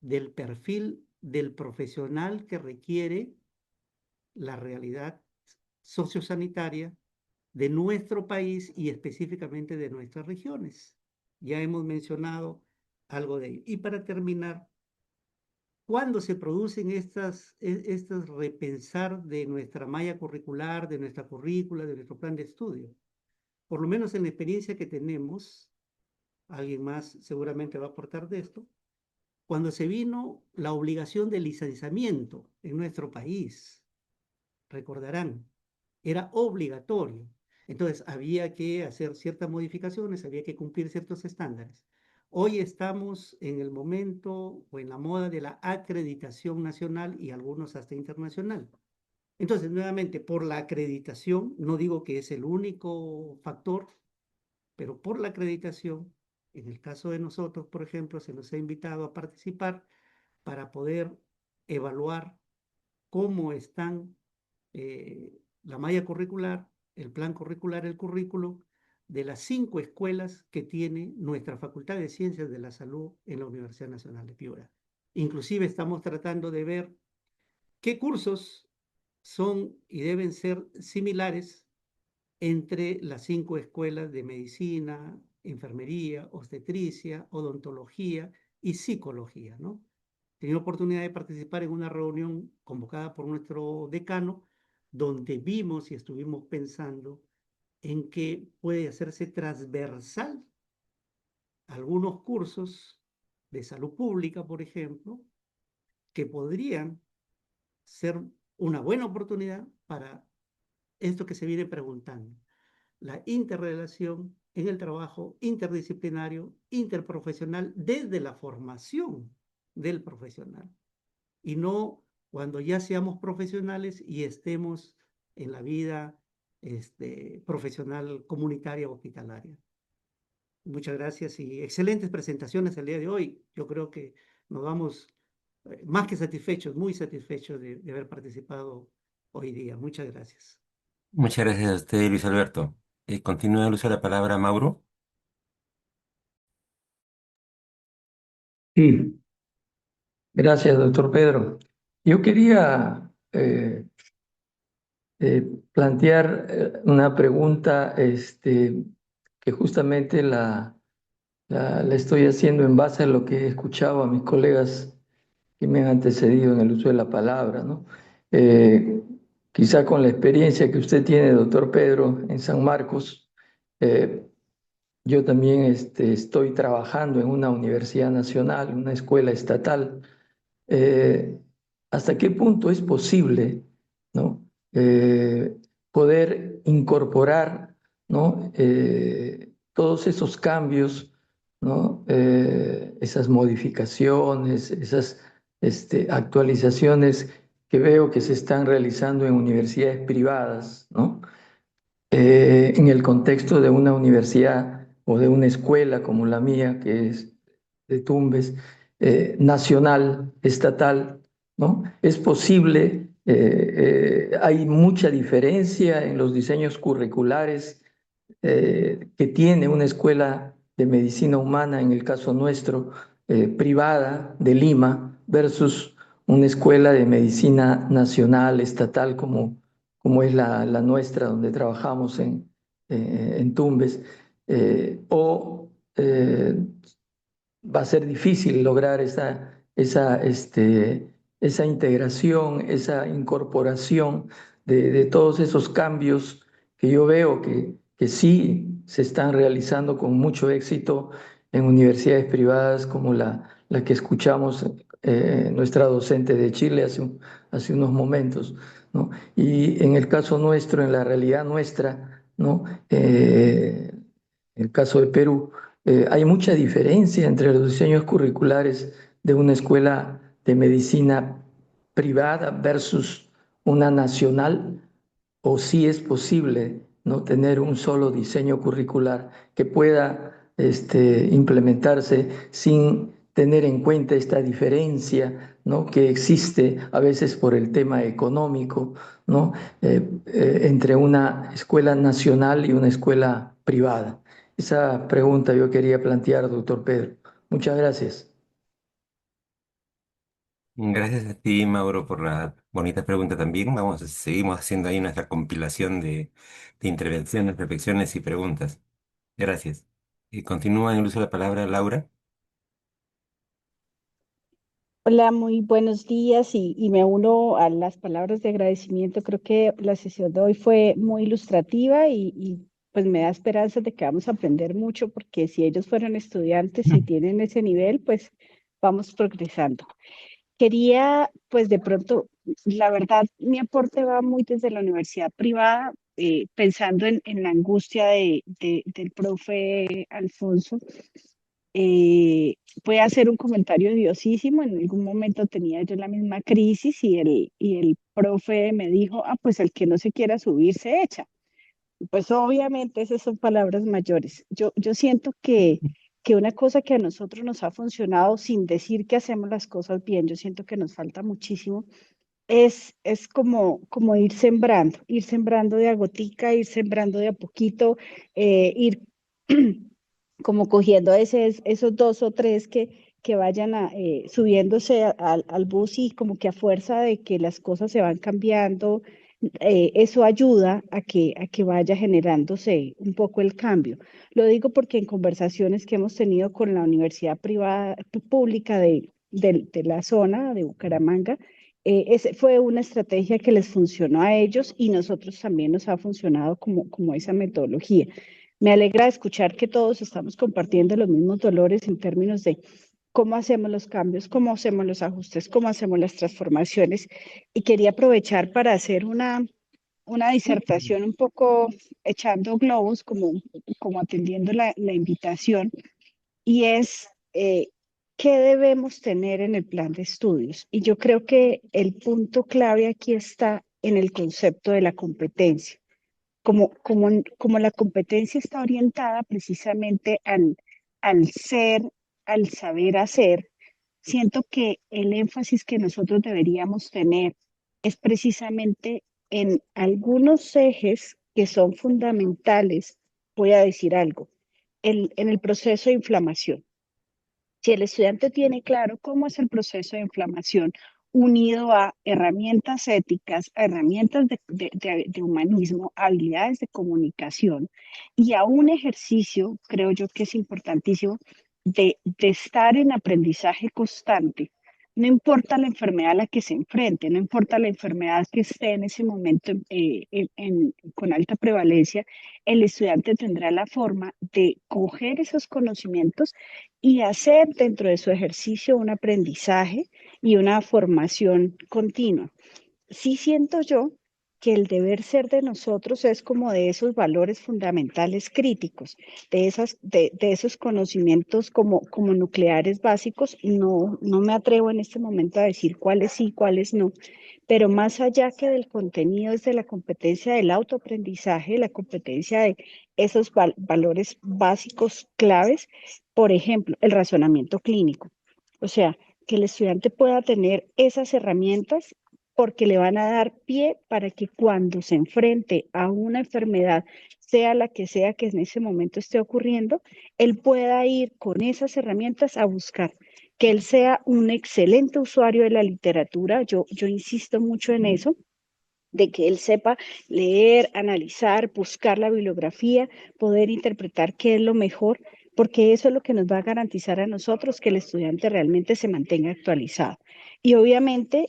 del perfil del profesional que requiere la realidad sociosanitaria de nuestro país y específicamente de nuestras regiones. Ya hemos mencionado algo de ello. Y para terminar, ¿Cuándo se producen estas repensar de nuestra malla curricular, de nuestra currícula, de nuestro plan de estudio? Por lo menos en la experiencia que tenemos, alguien más seguramente va a aportar de esto, cuando se vino la obligación de licenciamiento en nuestro país, recordarán, era obligatorio. Entonces había que hacer ciertas modificaciones, había que cumplir ciertos estándares. Hoy estamos en el momento o en la moda de la acreditación nacional y algunos hasta internacional. Entonces, nuevamente, por la acreditación, no digo que es el único factor, pero por la acreditación, en el caso de nosotros, por ejemplo, se nos ha invitado a participar para poder evaluar cómo están la malla curricular, el plan curricular, el currículo de las 5 escuelas que tiene nuestra Facultad de Ciencias de la Salud en la Universidad Nacional de Piura. Inclusive estamos tratando de ver qué cursos son y deben ser similares entre las 5 escuelas de medicina, enfermería, obstetricia, odontología y psicología, ¿no? Tenía oportunidad de participar en una reunión convocada por nuestro decano, donde vimos y estuvimos pensando en que puede hacerse transversal algunos cursos de salud pública, por ejemplo, que podrían ser una buena oportunidad para esto que se viene preguntando, la interrelación en el trabajo interdisciplinario, interprofesional, desde la formación del profesional y no cuando ya seamos profesionales y estemos en la vida profesional comunitaria hospitalaria. Muchas gracias y excelentes presentaciones el día de hoy. Yo creo que nos vamos más que satisfechos, muy satisfechos de haber participado hoy día. Muchas gracias. Muchas gracias a usted, Luis Alberto. Continúa el uso de la palabra Mauro. Sí, gracias, doctor Pedro. Yo quería plantear una pregunta que justamente la estoy haciendo en base a lo que he escuchado a mis colegas que me han antecedido en el uso de la palabra, ¿no? Eh, Quizá con la experiencia que usted tiene, doctor Pedro, en San Marcos, eh, yo también estoy trabajando en una universidad nacional, una escuela estatal. eh, ¿Hasta qué punto es posible, ¿no? Poder incorporar, ¿no? Todos esos cambios, ¿no? Esas modificaciones, esas actualizaciones que veo que se están realizando en universidades privadas, ¿no? En el contexto de una universidad o de una escuela como la mía, que es de Tumbes, nacional, estatal, ¿no? Es posible, hay mucha diferencia en los diseños curriculares que tiene una escuela de medicina humana, en el caso nuestro, privada de Lima, versus una escuela de medicina nacional, estatal, como es la nuestra, donde trabajamos en Tumbes, o va a ser difícil lograr esa integración, esa incorporación de todos esos cambios que yo veo que sí se están realizando con mucho éxito en universidades privadas como la que escuchamos nuestra docente de Chile hace unos momentos, ¿no? Y en el caso nuestro, en la realidad nuestra, ¿no? En el caso de Perú, hay mucha diferencia entre los diseños curriculares de una escuela de medicina privada versus una nacional, o si es posible no tener un solo diseño curricular que pueda implementarse sin tener en cuenta esta diferencia, ¿no? Que existe a veces por el tema económico, ¿no? Entre una escuela nacional y una escuela privada. Esa pregunta yo quería plantear, doctor Pedro. Muchas gracias. Gracias a ti, Mauro, por la bonita pregunta también. Seguimos haciendo ahí nuestra compilación de intervenciones, reflexiones y preguntas. Gracias. Y continúa en el uso de la palabra Laura. Hola, muy buenos días y me uno a las palabras de agradecimiento. Creo que la sesión de hoy fue muy ilustrativa pues me da esperanza de que vamos a aprender mucho porque si ellos fueron estudiantes y tienen ese nivel, pues vamos progresando. Quería, pues de pronto, la verdad, mi aporte va muy desde la universidad privada, pensando en la angustia del profe Alfonso. Eh, Voy a hacer un comentario odiosísimo. En algún momento tenía yo la misma crisis y el profe me dijo, ah, pues el que no se quiera subir se echa. Pues obviamente esas son palabras mayores. Yo siento que una cosa que a nosotros nos ha funcionado sin decir que hacemos las cosas bien, yo siento que nos falta muchísimo, es como ir sembrando de a gotica, ir sembrando de a poquito, ir como cogiendo esos dos o tres que vayan subiéndose al bus y como que a fuerza de que las cosas se van cambiando, eso ayuda a que vaya generándose un poco el cambio. Lo digo porque en conversaciones que hemos tenido con la universidad privada, pública de la zona de Bucaramanga, ese fue una estrategia que les funcionó a ellos y nosotros también nos ha funcionado como esa metodología. Me alegra escuchar que todos estamos compartiendo los mismos dolores en términos de cómo hacemos los cambios, cómo hacemos los ajustes, cómo hacemos las transformaciones. Y quería aprovechar para hacer una disertación un poco echando globos, como atendiendo la invitación, y es qué debemos tener en el plan de estudios. Y yo creo que el punto clave aquí está en el concepto de la competencia. Como la competencia está orientada precisamente al ser, al saber hacer, siento que el énfasis que nosotros deberíamos tener es precisamente en algunos ejes que son fundamentales. Voy a decir algo, en el proceso de inflamación. Si el estudiante tiene claro cómo es el proceso de inflamación, unido a herramientas éticas, a herramientas de humanismo, habilidades de comunicación y a un ejercicio, creo yo que es importantísimo, de estar en aprendizaje constante. No importa la enfermedad a la que se enfrente, no importa la enfermedad que esté en ese momento con alta prevalencia, el estudiante tendrá la forma de coger esos conocimientos y hacer dentro de su ejercicio un aprendizaje y una formación continua. Sí siento yo que el deber ser de nosotros es como de esos valores fundamentales críticos, de esos conocimientos como nucleares básicos. No me atrevo en este momento a decir cuáles sí, cuáles no, pero más allá que del contenido es de la competencia del autoaprendizaje, la competencia de esos valores básicos claves, por ejemplo, el razonamiento clínico. O sea, que el estudiante pueda tener esas herramientas porque le van a dar pie para que cuando se enfrente a una enfermedad, sea la que sea que en ese momento esté ocurriendo, él pueda ir con esas herramientas a buscar, que él sea un excelente usuario de la literatura. Yo insisto mucho en eso, de que él sepa leer, analizar, buscar la bibliografía, poder interpretar qué es lo mejor, porque eso es lo que nos va a garantizar a nosotros que el estudiante realmente se mantenga actualizado. Y obviamente,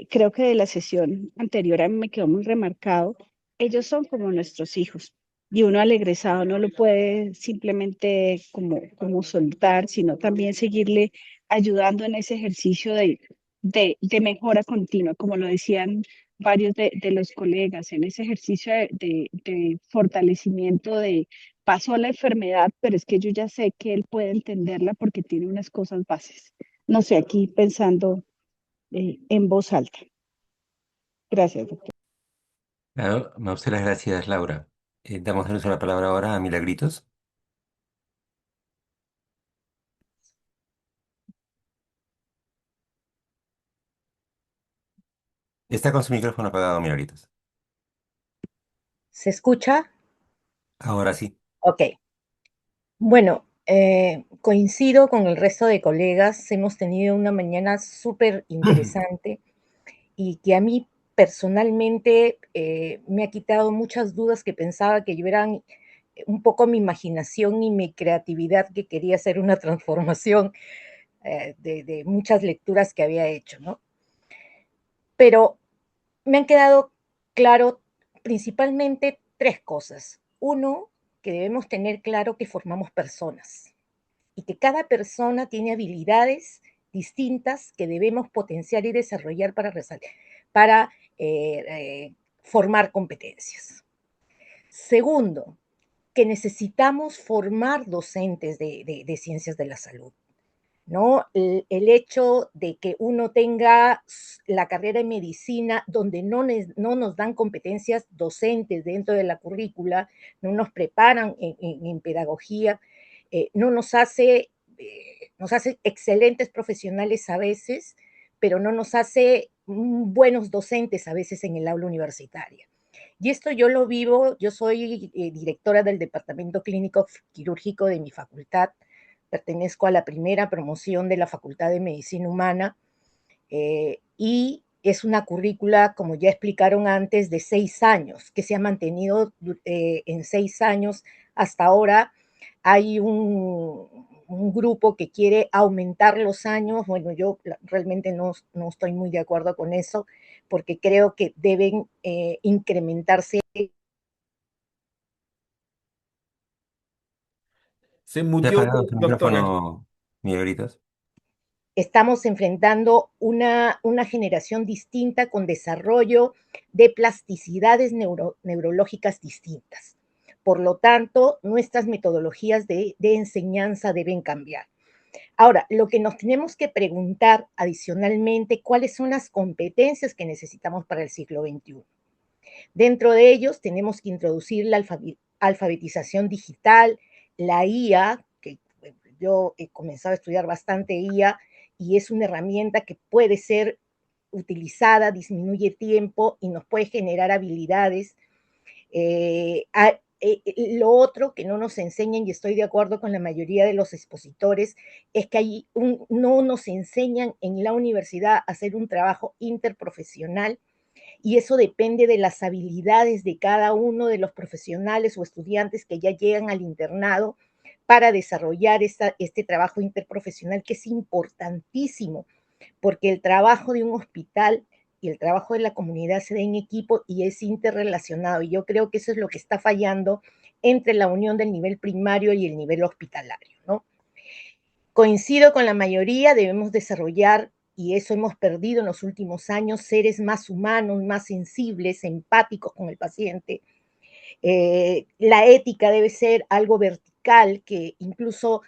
creo que de la sesión anterior a mí me quedó muy remarcado, ellos son como nuestros hijos. Y uno al egresado no lo puede simplemente como soltar, sino también seguirle ayudando en ese ejercicio de mejora continua, como lo decían varios de los colegas, en ese ejercicio de fortalecimiento de pasó la enfermedad, pero es que yo ya sé que él puede entenderla porque tiene unas cosas bases. No sé, aquí pensando en voz alta. Gracias, doctor. Claro, me gusta las gracias, Laura. Damos el uso de la palabra ahora a Milagritos. Está con su micrófono apagado, Milagritos. ¿Se escucha? Ahora sí. Ok. Bueno, coincido con el resto de colegas. Hemos tenido una mañana súper interesante y que a mí personalmente me ha quitado muchas dudas que pensaba que yo eran un poco mi imaginación y mi creatividad que quería hacer una transformación, de muchas lecturas que había hecho, ¿no? Pero me han quedado claro principalmente tres cosas. Uno, que debemos tener claro que formamos personas y que cada persona tiene habilidades distintas que debemos potenciar y desarrollar para formar competencias. Segundo, que necesitamos formar docentes de ciencias de la salud, ¿no? El hecho de que uno tenga la carrera en medicina donde no nos dan competencias docentes dentro de la currícula, no nos preparan en pedagogía, nos hace excelentes profesionales a veces, pero no nos hace buenos docentes a veces en el aula universitaria. Y esto yo lo vivo, yo soy directora del Departamento Clínico Quirúrgico de mi facultad, pertenezco a la primera promoción de la Facultad de Medicina Humana y es una currícula, como ya explicaron antes, de 6 años, que se ha mantenido en 6 años hasta ahora. Hay un grupo que quiere aumentar los años. Bueno, yo realmente no estoy muy de acuerdo con eso, porque creo que deben incrementarse. Se ¿Te ha muteó, apagado su doctora. micrófono, Miguelitos? Estamos enfrentando una generación distinta con desarrollo de plasticidades neurológicas distintas. Por lo tanto, nuestras metodologías de enseñanza deben cambiar. Ahora, lo que nos tenemos que preguntar adicionalmente, ¿cuáles son las competencias que necesitamos para el siglo XXI? Dentro de ellos tenemos que introducir la alfabetización digital, la IA, que yo he comenzado a estudiar bastante IA y es una herramienta que puede ser utilizada, disminuye tiempo y nos puede generar habilidades. Lo otro que no nos enseñan, y estoy de acuerdo con la mayoría de los expositores, es que no nos enseñan en la universidad a hacer un trabajo interprofesional y eso depende de las habilidades de cada uno de los profesionales o estudiantes que ya llegan al internado para desarrollar este trabajo interprofesional que es importantísimo, porque el trabajo de un hospital y el trabajo de la comunidad se da en equipo y es interrelacionado. Y yo creo que eso es lo que está fallando entre la unión del nivel primario y el nivel hospitalario, ¿no? Coincido con la mayoría, debemos desarrollar, y eso hemos perdido en los últimos años, seres más humanos, más sensibles, empáticos con el paciente. La ética debe ser algo vertical, que incluso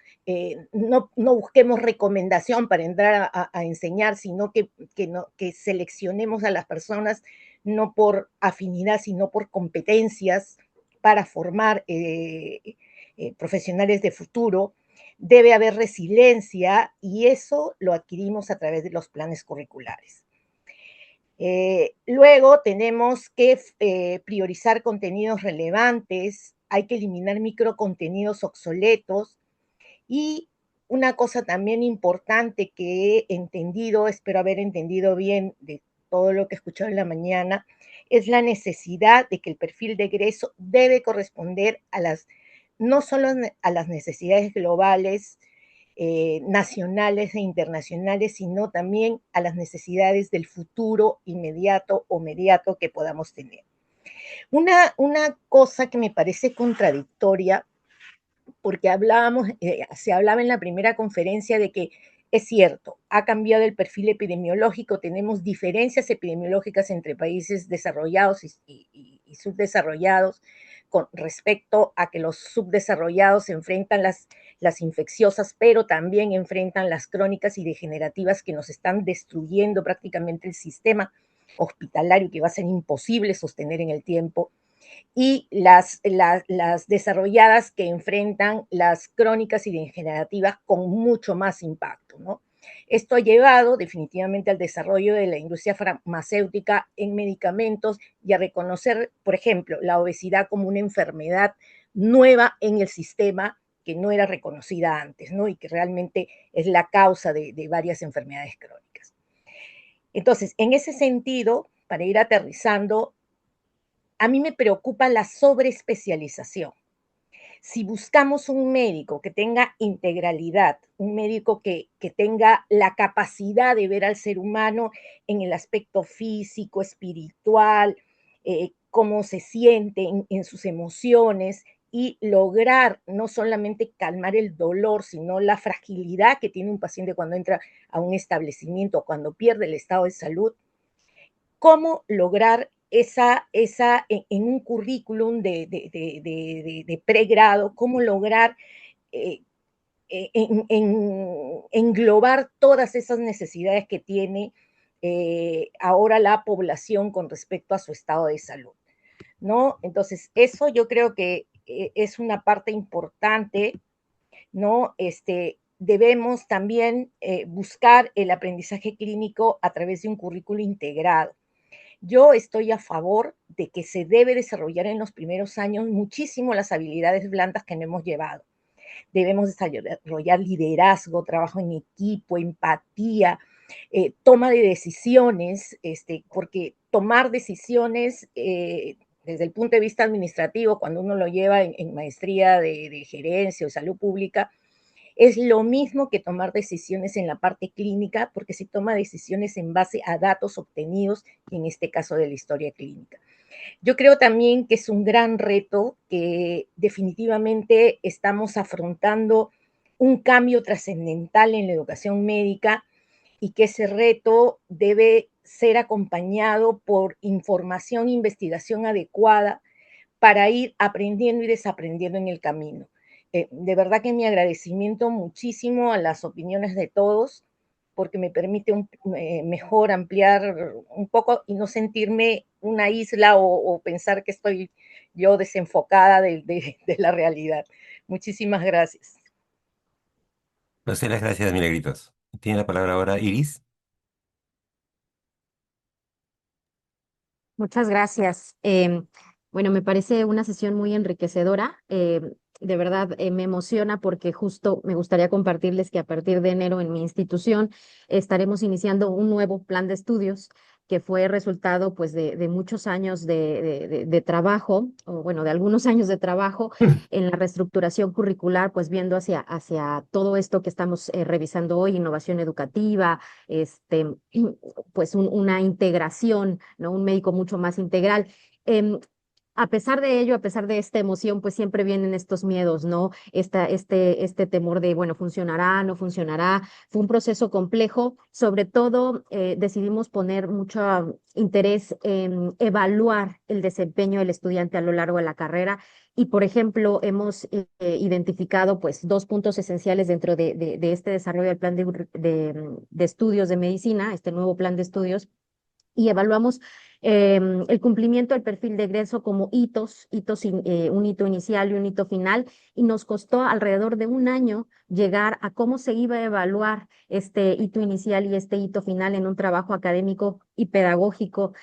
no busquemos recomendación para entrar a enseñar, sino que seleccionemos a las personas no por afinidad, sino por competencias para formar profesionales de futuro. Debe haber resiliencia y eso lo adquirimos a través de los planes curriculares. Luego tenemos que priorizar contenidos relevantes, hay que eliminar microcontenidos obsoletos y una cosa también importante que he entendido, espero haber entendido bien de todo lo que he escuchado en la mañana, es la necesidad de que el perfil de egreso debe corresponder no solo a las necesidades globales, nacionales e internacionales, sino también a las necesidades del futuro inmediato o mediato que podamos tener. Una cosa que me parece contradictoria, porque se hablaba en la primera conferencia de que es cierto, ha cambiado el perfil epidemiológico, tenemos diferencias epidemiológicas entre países desarrollados y subdesarrollados con respecto a que los subdesarrollados enfrentan las infecciosas, pero también enfrentan las crónicas y degenerativas que nos están destruyendo prácticamente el sistema hospitalario, que va a ser imposible sostener en el tiempo, y las desarrolladas que enfrentan las crónicas y degenerativas con mucho más impacto, ¿no? Esto ha llevado definitivamente al desarrollo de la industria farmacéutica en medicamentos y a reconocer, por ejemplo, la obesidad como una enfermedad nueva en el sistema que no era reconocida antes, ¿no? Y que realmente es la causa de varias enfermedades crónicas. Entonces, en ese sentido, para ir aterrizando, a mí me preocupa la sobreespecialización. Si buscamos un médico que tenga integralidad, un médico que tenga la capacidad de ver al ser humano en el aspecto físico, espiritual, cómo se siente en sus emociones y lograr no solamente calmar el dolor, sino la fragilidad que tiene un paciente cuando entra a un establecimiento, cuando pierde el estado de salud, cómo lograr en un currículum de pregrado, cómo lograr eh, englobar todas esas necesidades que tiene ahora la población con respecto a su estado de salud, ¿no? Entonces, eso yo creo que es una parte importante, ¿no? Debemos también buscar el aprendizaje clínico a través de un currículo integrado. Yo estoy a favor de que se debe desarrollar en los primeros años muchísimo las habilidades blandas que no hemos llevado. Debemos desarrollar liderazgo, trabajo en equipo, empatía, toma de decisiones, porque tomar decisiones desde el punto de vista administrativo, cuando uno lo lleva en maestría de gerencia o salud pública, es lo mismo que tomar decisiones en la parte clínica, porque se toma decisiones en base a datos obtenidos, en este caso de la historia clínica. Yo creo también que es un gran reto que definitivamente estamos afrontando un cambio trascendental en la educación médica y que ese reto debe ser acompañado por información e investigación adecuada para ir aprendiendo y desaprendiendo en el camino. De verdad que mi agradecimiento muchísimo a las opiniones de todos, porque me permite mejor ampliar un poco y no sentirme una isla o pensar que estoy yo desenfocada de la realidad. Muchísimas gracias. No sé las gracias, Milagritos. Tiene la palabra ahora Iris. Muchas gracias. Bueno, me parece una sesión muy enriquecedora. De verdad, me emociona porque justo me gustaría compartirles que a partir de enero en mi institución estaremos iniciando un nuevo plan de estudios que fue resultado pues de muchos años de trabajo, o bueno, de algunos años de trabajo en la reestructuración curricular, pues viendo hacia todo esto que estamos revisando hoy, innovación educativa, este, pues una integración, ¿no? Un médico mucho más integral. Em, a pesar de ello, a pesar de esta emoción, pues siempre vienen estos miedos, ¿no? Este temor de, bueno, ¿funcionará, no funcionará? Fue un proceso complejo. Sobre todo, decidimos poner mucho interés en evaluar el desempeño del estudiante a lo largo de la carrera. Y, por ejemplo, hemos identificado pues dos puntos esenciales dentro de este desarrollo del plan de estudios de medicina, este nuevo plan de estudios, y evaluamos el cumplimiento del perfil de egreso como un hito inicial y un hito final, y nos costó alrededor de un año llegar a cómo se iba a evaluar este hito inicial y este hito final en un trabajo académico y pedagógico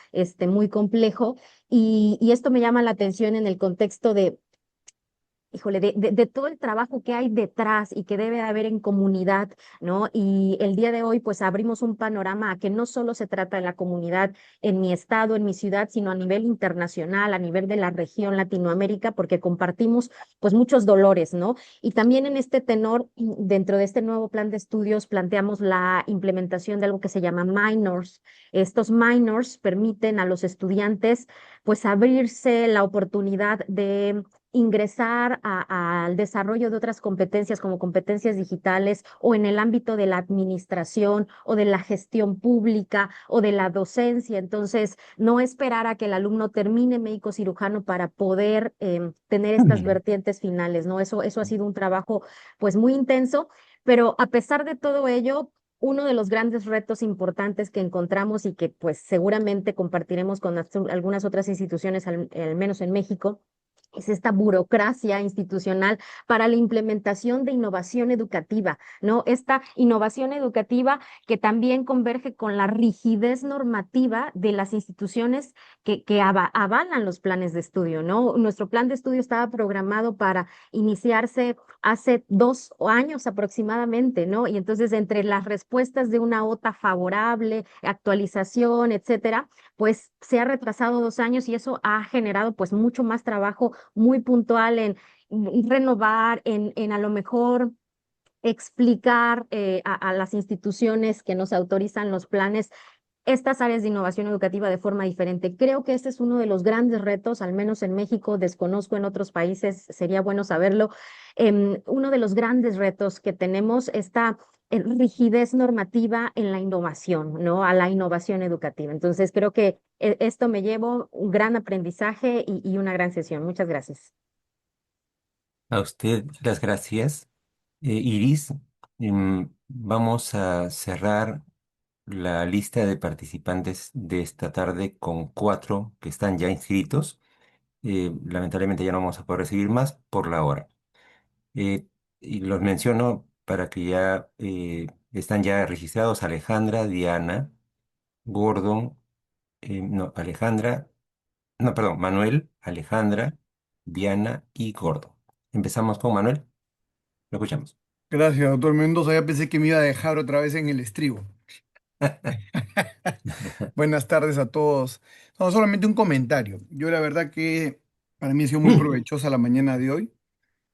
muy complejo. Y esto me llama la atención en el contexto de híjole, de todo el trabajo que hay detrás y que debe haber en comunidad, ¿no? Y el día de hoy, pues abrimos un panorama a que no solo se trata de la comunidad en mi estado, en mi ciudad, sino a nivel internacional, a nivel de la región Latinoamérica, porque compartimos, pues, muchos dolores, ¿no? Y también en este tenor, dentro de este nuevo plan de estudios, planteamos la implementación de algo que se llama minors. Estos minors permiten a los estudiantes, pues, abrirse la oportunidad de ingresar al desarrollo de otras competencias como competencias digitales o en el ámbito de la administración o de la gestión pública o de la docencia. Entonces, no esperar a que el alumno termine médico cirujano para poder tener estas vertientes finales, ¿no? Eso ha sido un trabajo pues muy intenso, pero a pesar de todo ello, uno de los grandes retos importantes que encontramos y que pues seguramente compartiremos con algunas otras instituciones, al menos en México, es esta burocracia institucional para la implementación de innovación educativa, ¿no? Esta innovación educativa que también converge con la rigidez normativa de las instituciones que avalan los planes de estudio, ¿no? Nuestro plan de estudio estaba programado para iniciarse hace 2 años aproximadamente, ¿no? Y entonces entre las respuestas de una OTA favorable, actualización, etcétera, pues se ha retrasado 2 años y eso ha generado pues mucho más trabajo muy puntual renovar, en a lo mejor explicar a las instituciones que nos autorizan los planes estas áreas de innovación educativa de forma diferente. Creo que este es uno de los grandes retos, al menos en México, desconozco en otros países, sería bueno saberlo. Uno de los grandes retos que tenemos, esta rigidez normativa en la innovación, ¿no? A la innovación educativa. Entonces, creo que esto me llevo un gran aprendizaje y una gran sesión. Muchas gracias. A usted las gracias. Iris, vamos a cerrar la lista de participantes de esta tarde con 4 que están ya inscritos. Lamentablemente ya no vamos a poder recibir más por la hora. Eh, y los menciono para que ya están ya registrados: Alejandra, Diana, Gordon, no, Alejandra, no, perdón, Manuel, Alejandra, Diana y Gordon. Empezamos con Manuel. Lo escuchamos. Gracias, doctor Mendoza. Ya pensé que me iba a dejar otra vez en el estribo. Buenas tardes a todos. No, solamente un comentario. Yo la verdad que para mí ha sido muy provechosa la mañana de hoy.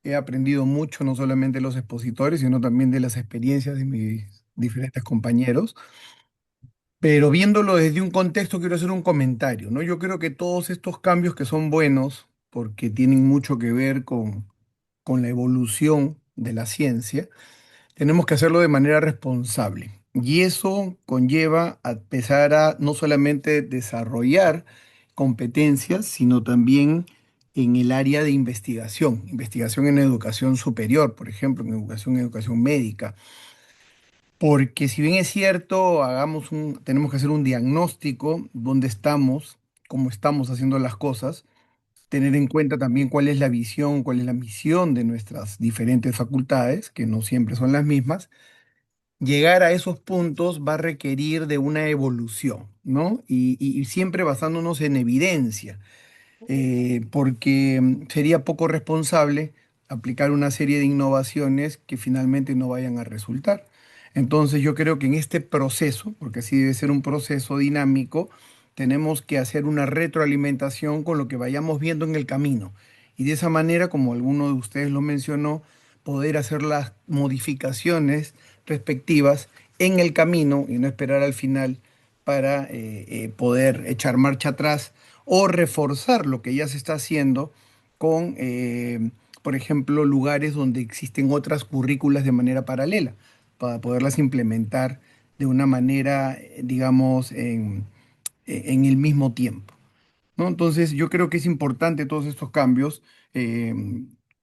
He aprendido mucho, no solamente de los expositores, sino también de las experiencias de mis diferentes compañeros. Pero viéndolo desde un contexto, quiero hacer un comentario, ¿no? Yo creo que todos estos cambios que son buenos, porque tienen mucho que ver con la evolución de la ciencia, tenemos que hacerlo de manera responsable. Y eso conlleva a empezar a no solamente desarrollar competencias, sino también en el área de investigación, investigación en educación superior, por ejemplo, en educación médica. Porque si bien es cierto, tenemos que hacer un diagnóstico, dónde estamos, cómo estamos haciendo las cosas, tener en cuenta también cuál es la visión, cuál es la misión de nuestras diferentes facultades, que no siempre son las mismas. Llegar a esos puntos va a requerir de una evolución, ¿no? Y siempre basándonos en evidencia, porque sería poco responsable aplicar una serie de innovaciones que finalmente no vayan a resultar. Entonces yo creo que en este proceso, porque así debe ser un proceso dinámico, tenemos que hacer una retroalimentación con lo que vayamos viendo en el camino. Y de esa manera, como alguno de ustedes lo mencionó, poder hacer las modificaciones respectivas en el camino y no esperar al final para poder echar marcha atrás o reforzar lo que ya se está haciendo con, por ejemplo, lugares donde existen otras currículas de manera paralela, para poderlas implementar de una manera, digamos, en el mismo tiempo, ¿no? Entonces, yo creo que es importante todos estos cambios. eh,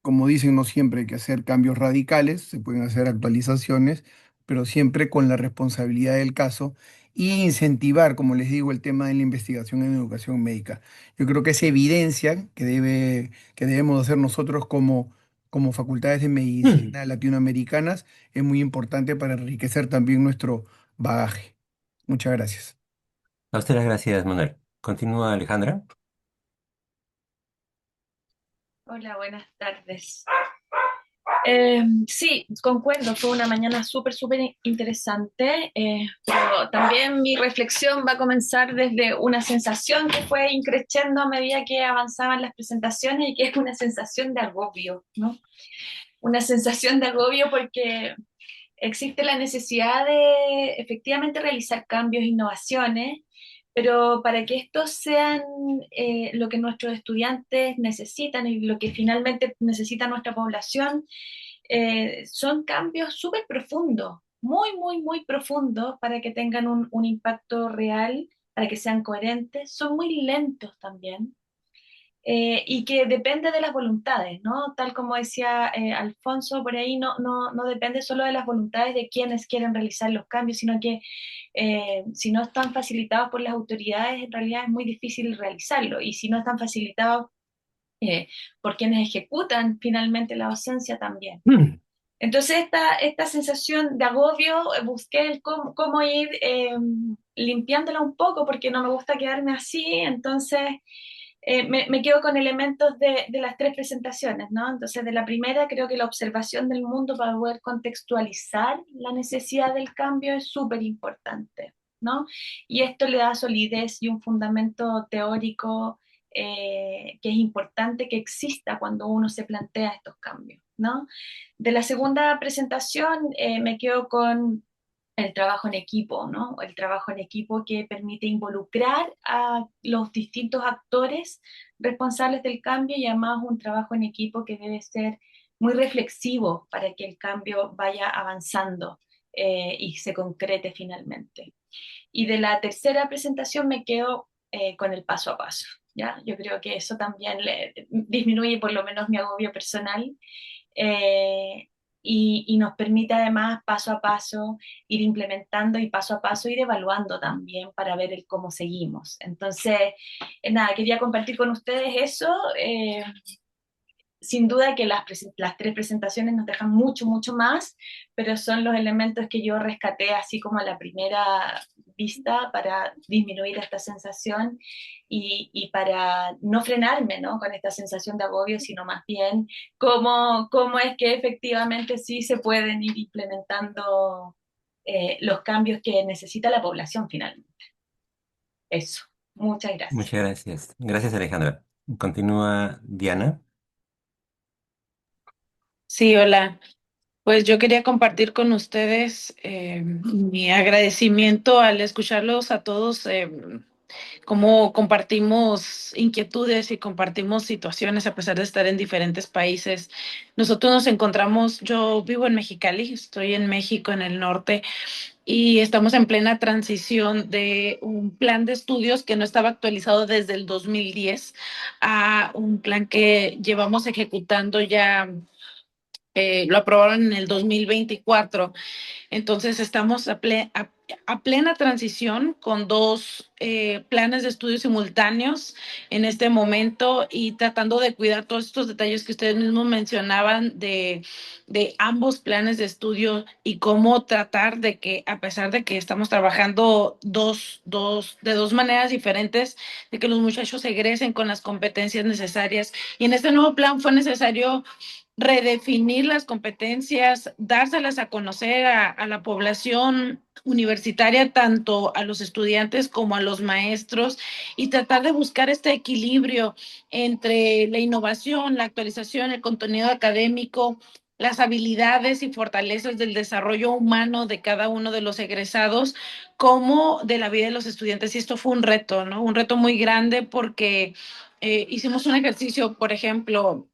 Como dicen, no siempre hay que hacer cambios radicales, se pueden hacer actualizaciones, pero siempre con la responsabilidad del caso y incentivar, como les digo, el tema de la investigación en educación médica. Yo creo que esa evidencia que debemos hacer nosotros como facultades de medicina latinoamericanas es muy importante para enriquecer también nuestro bagaje. Muchas gracias. A usted las gracias, Manuel. Continúa Alejandra. Hola, buenas tardes. Sí, concuerdo, fue una mañana súper interesante, pero también mi reflexión va a comenzar desde una sensación que fue increciendo a medida que avanzaban las presentaciones y que es una sensación de agobio, ¿no? Una sensación de agobio porque existe la necesidad de efectivamente realizar cambios, innovaciones, pero para que estos sean lo que nuestros estudiantes necesitan y lo que finalmente necesita nuestra población, son cambios súper profundos, muy profundos para que tengan un impacto real, para que sean coherentes, son muy lentos también. Y que depende de las voluntades, ¿no? Tal como decía Alfonso, por ahí no depende solo de las voluntades de quienes quieren realizar los cambios, sino que si no están facilitados por las autoridades, en realidad es muy difícil realizarlo. Y si no están facilitados por quienes ejecutan finalmente la docencia también. Entonces, esta sensación de agobio, busqué cómo ir limpiándola un poco, porque no me gusta quedarme así, entonces me quedo con elementos de las tres presentaciones, ¿no? Entonces, de la primera, creo que la observación del mundo para poder contextualizar la necesidad del cambio es súper importante, ¿no? Y esto le da solidez y un fundamento teórico que es importante que exista cuando uno se plantea estos cambios, ¿no? De la segunda presentación me quedo con el trabajo en equipo, ¿no? El trabajo en equipo que permite involucrar a los distintos actores responsables del cambio y además un trabajo en equipo que debe ser muy reflexivo para que el cambio vaya avanzando y se concrete finalmente. Y de la tercera presentación me quedo con el paso a paso, ¿ya? Yo creo que eso también disminuye por lo menos mi agobio personal eh, y nos permite además paso a paso ir implementando y paso a paso ir evaluando también para ver el cómo seguimos. Entonces, nada, quería compartir con ustedes eso. Sin duda que las tres presentaciones nos dejan mucho, mucho más, pero son los elementos que yo rescaté así como a la primera vista para disminuir esta sensación y para no frenarme, ¿no? Con esta sensación de agobio, sino más bien cómo es que efectivamente sí se pueden ir implementando los cambios que necesita la población finalmente. Eso. Muchas gracias. Muchas gracias. Gracias, Alejandra. Continúa Diana. Sí, hola. Pues yo quería compartir con ustedes mi agradecimiento al escucharlos a todos, cómo compartimos inquietudes y compartimos situaciones a pesar de estar en diferentes países. Nosotros nos encontramos, yo vivo en Mexicali, estoy en México, en el norte, y estamos en plena transición de un plan de estudios que no estaba actualizado desde el 2010 a un plan que llevamos ejecutando ya. Lo aprobaron en el 2024. Entonces estamos a plena transición con dos planes de estudios simultáneos en este momento y tratando de cuidar todos estos detalles que ustedes mismos mencionaban de ambos planes de estudio y cómo tratar de que, a pesar de que estamos trabajando de dos maneras diferentes, de que los muchachos egresen con las competencias necesarias. Y en este nuevo plan fue necesario redefinir las competencias, dárselas a conocer a la población universitaria, tanto a los estudiantes como a los maestros, y tratar de buscar este equilibrio entre la innovación, la actualización, el contenido académico, las habilidades y fortalezas del desarrollo humano de cada uno de los egresados, como de la vida de los estudiantes. Y esto fue un reto, ¿no? Un reto muy grande porque hicimos un ejercicio, por ejemplo,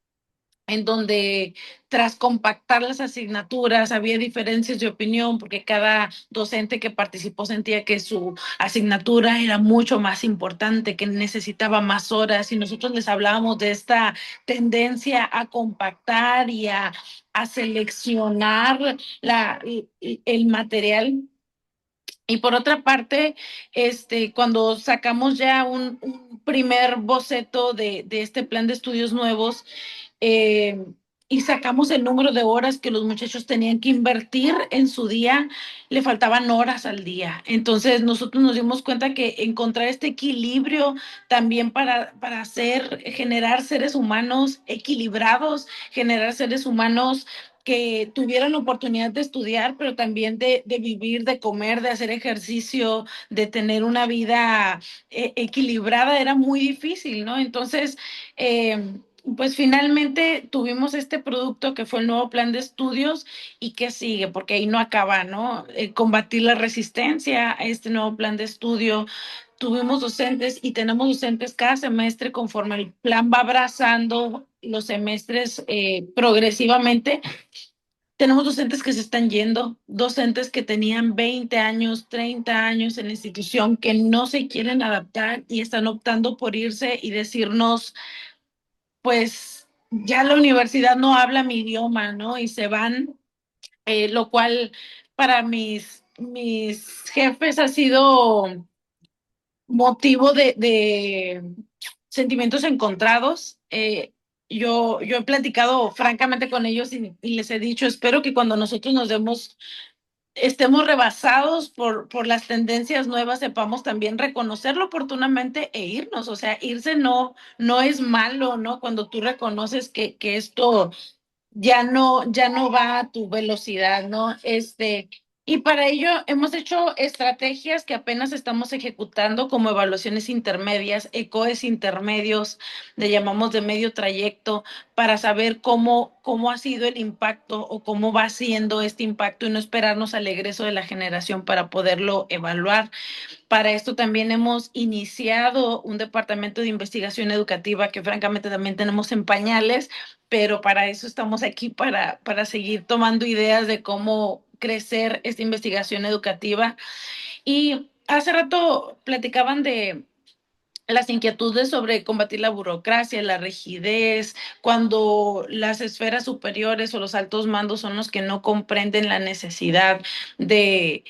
en donde tras compactar las asignaturas había diferencias de opinión porque cada docente que participó sentía que su asignatura era mucho más importante, que necesitaba más horas y nosotros les hablábamos de esta tendencia a compactar y a seleccionar el material. Y por otra parte, cuando sacamos ya un primer boceto de este plan de estudios nuevos, eh, y sacamos el número de horas que los muchachos tenían que invertir en su día, le faltaban horas al día. Entonces nosotros nos dimos cuenta que encontrar este equilibrio también para generar seres humanos equilibrados, generar seres humanos que tuvieran la oportunidad de estudiar, pero también de vivir, de comer, de hacer ejercicio, de tener una vida equilibrada, era muy difícil, ¿no? Entonces, pues finalmente tuvimos este producto que fue el nuevo plan de estudios y que sigue, porque ahí no acaba, ¿no? Combatir la resistencia a este nuevo plan de estudio. Tuvimos docentes y tenemos docentes cada semestre conforme el plan va abrazando los semestres progresivamente. Tenemos docentes que se están yendo, docentes que tenían 20 años, 30 años en la institución, que no se quieren adaptar y están optando por irse y decirnos, pues ya la universidad no habla mi idioma, ¿no? Y se van, lo cual para mis jefes ha sido motivo de sentimientos encontrados. Yo he platicado francamente con ellos y les he dicho, espero que cuando nosotros estemos rebasados por las tendencias nuevas, sepamos también reconocerlo oportunamente e irnos. O sea, irse no es malo, ¿no? Cuando tú reconoces que esto ya no va a tu velocidad, ¿no? Y para ello hemos hecho estrategias que apenas estamos ejecutando como evaluaciones intermedias, ECOES intermedios, le llamamos de medio trayecto, para saber cómo ha sido el impacto o cómo va siendo este impacto y no esperarnos al egreso de la generación para poderlo evaluar. Para esto también hemos iniciado un departamento de investigación educativa que francamente también tenemos en pañales, pero para eso estamos aquí, para seguir tomando ideas de cómo crecer esta investigación educativa. Y hace rato platicaban de las inquietudes sobre combatir la burocracia, la rigidez, cuando las esferas superiores o los altos mandos son los que no comprenden la necesidad de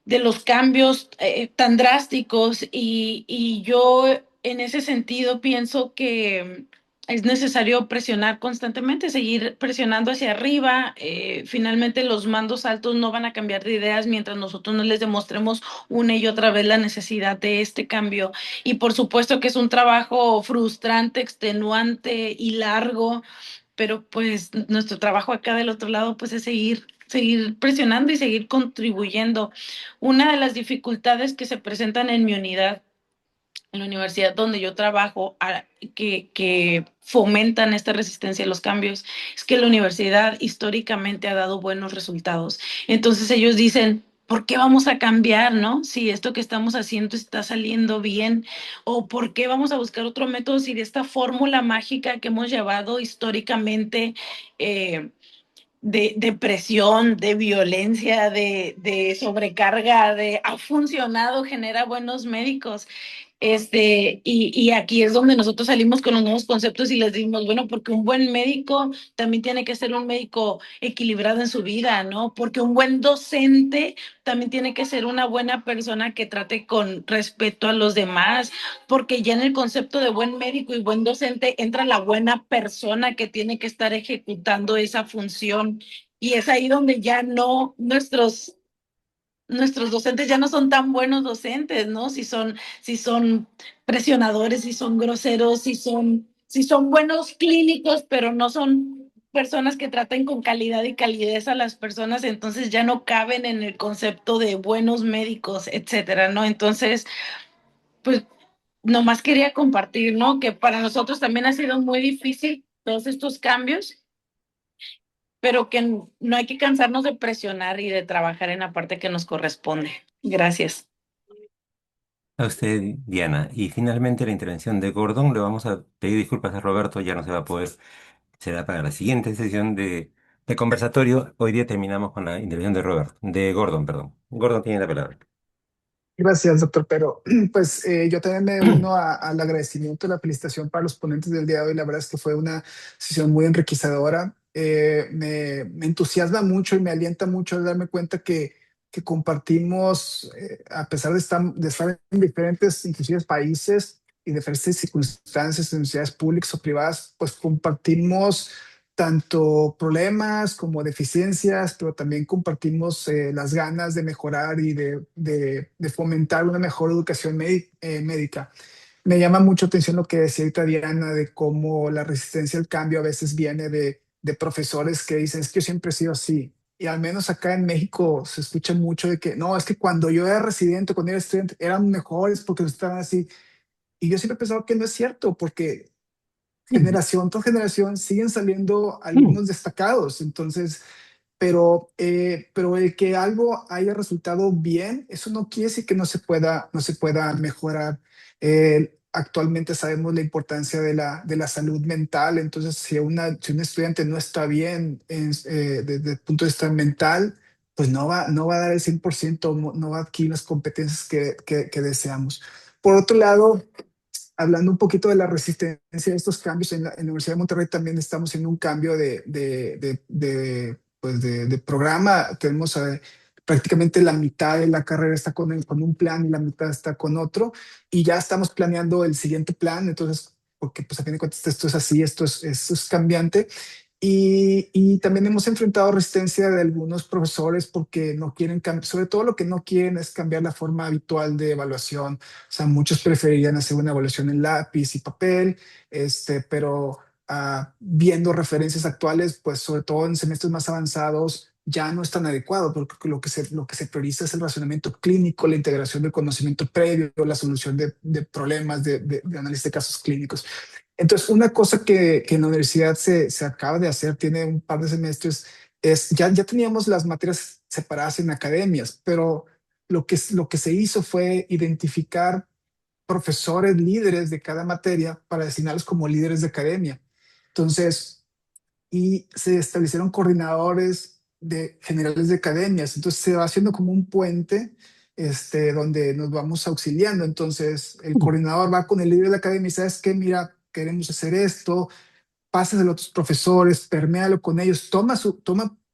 los cambios tan drásticos y yo en ese sentido pienso que es necesario presionar constantemente, seguir presionando hacia arriba. Finalmente los mandos altos no van a cambiar de ideas mientras nosotros no les demostremos una y otra vez la necesidad de este cambio. Y por supuesto que es un trabajo frustrante, extenuante y largo, pero pues nuestro trabajo acá del otro lado pues es seguir presionando y seguir contribuyendo. Una de las dificultades que se presentan en mi unidad, en la universidad donde yo trabajo, que fomentan esta resistencia a los cambios, es que la universidad históricamente ha dado buenos resultados. Entonces ellos dicen, ¿por qué vamos a cambiar, no? Si esto que estamos haciendo está saliendo bien, o ¿por qué vamos a buscar otro método si de esta fórmula mágica que hemos llevado históricamente de presión, de violencia, de sobrecarga, ha funcionado, genera buenos médicos? Y aquí es donde nosotros salimos con los nuevos conceptos y les decimos, bueno, porque un buen médico también tiene que ser un médico equilibrado en su vida, ¿no? Porque un buen docente también tiene que ser una buena persona que trate con respeto a los demás, porque ya en el concepto de buen médico y buen docente entra la buena persona que tiene que estar ejecutando esa función. Y es ahí donde ya no nuestros docentes ya no son tan buenos docentes, ¿no? Si son presionadores, si son groseros, si son buenos clínicos, pero no son personas que traten con calidad y calidez a las personas, entonces ya no caben en el concepto de buenos médicos, etcétera, ¿no? Entonces, pues, nomás quería compartir, ¿no? Que para nosotros también ha sido muy difícil todos estos cambios, pero que no hay que cansarnos de presionar y de trabajar en la parte que nos corresponde. Gracias. A usted, Diana. Y finalmente la intervención de Gordon. Le vamos a pedir disculpas a Roberto, ya no se va a poder. Será para la siguiente sesión de conversatorio. Hoy día terminamos con la intervención de Gordon, perdón. Gordon tiene la palabra. Gracias, doctor. Pero pues yo también me uno al agradecimiento y la felicitación para los ponentes del día de hoy. La verdad es que fue una sesión muy enriquecedora. Me entusiasma mucho y me alienta mucho al darme cuenta que compartimos, a pesar de estar en diferentes, inclusive países y diferentes circunstancias, en universidades públicas o privadas, pues compartimos tanto problemas como deficiencias, pero también compartimos las ganas de mejorar y de fomentar una mejor educación médica. Me llama mucho atención lo que decía ahorita Diana de cómo la resistencia al cambio a veces viene de profesores que dicen, es que yo siempre he sido así. Y al menos acá en México se escucha mucho de que, no, es que cuando yo era residente, cuando era estudiante, eran mejores porque estaban así. Y yo siempre he pensado que no es cierto, porque generación tras generación siguen saliendo algunos destacados. Entonces, pero el que algo haya resultado bien, eso no quiere decir que no se pueda mejorar. Actualmente sabemos la importancia de la salud mental. Entonces, si un estudiante no está bien desde el punto de vista mental, pues no va a dar el 100%, no va a adquirir las competencias que deseamos. Por otro lado, hablando un poquito de la resistencia a estos cambios, en la Universidad de Monterrey también estamos en un cambio de programa. Tenemos prácticamente la mitad de la carrera está con un plan y la mitad está con otro, y ya estamos planeando el siguiente plan. Entonces, porque pues a fin de cuentas esto es así, esto es cambiante. Y también hemos enfrentado resistencia de algunos profesores porque no quieren cambiar, sobre todo lo que no quieren es cambiar la forma habitual de evaluación. O sea, muchos preferirían hacer una evaluación en lápiz y papel, pero viendo referencias actuales, pues sobre todo en semestres más avanzados, ya no es tan adecuado, porque lo que se prioriza es el razonamiento clínico, la integración del conocimiento previo, la solución de problemas, de análisis de casos clínicos. Entonces, una cosa que en la universidad se acaba de hacer, tiene un par de semestres, es, ya teníamos las materias separadas en academias, pero lo que se hizo fue identificar profesores líderes de cada materia para designarlos como líderes de academia. Entonces, y se establecieron coordinadores de generales de academias. Entonces se va haciendo como un puente donde nos vamos auxiliando. Entonces el coordinador va con el líder de la academia y sabes qué, mira, queremos hacer esto, pásaselo a otros profesores, perméalo con ellos, toma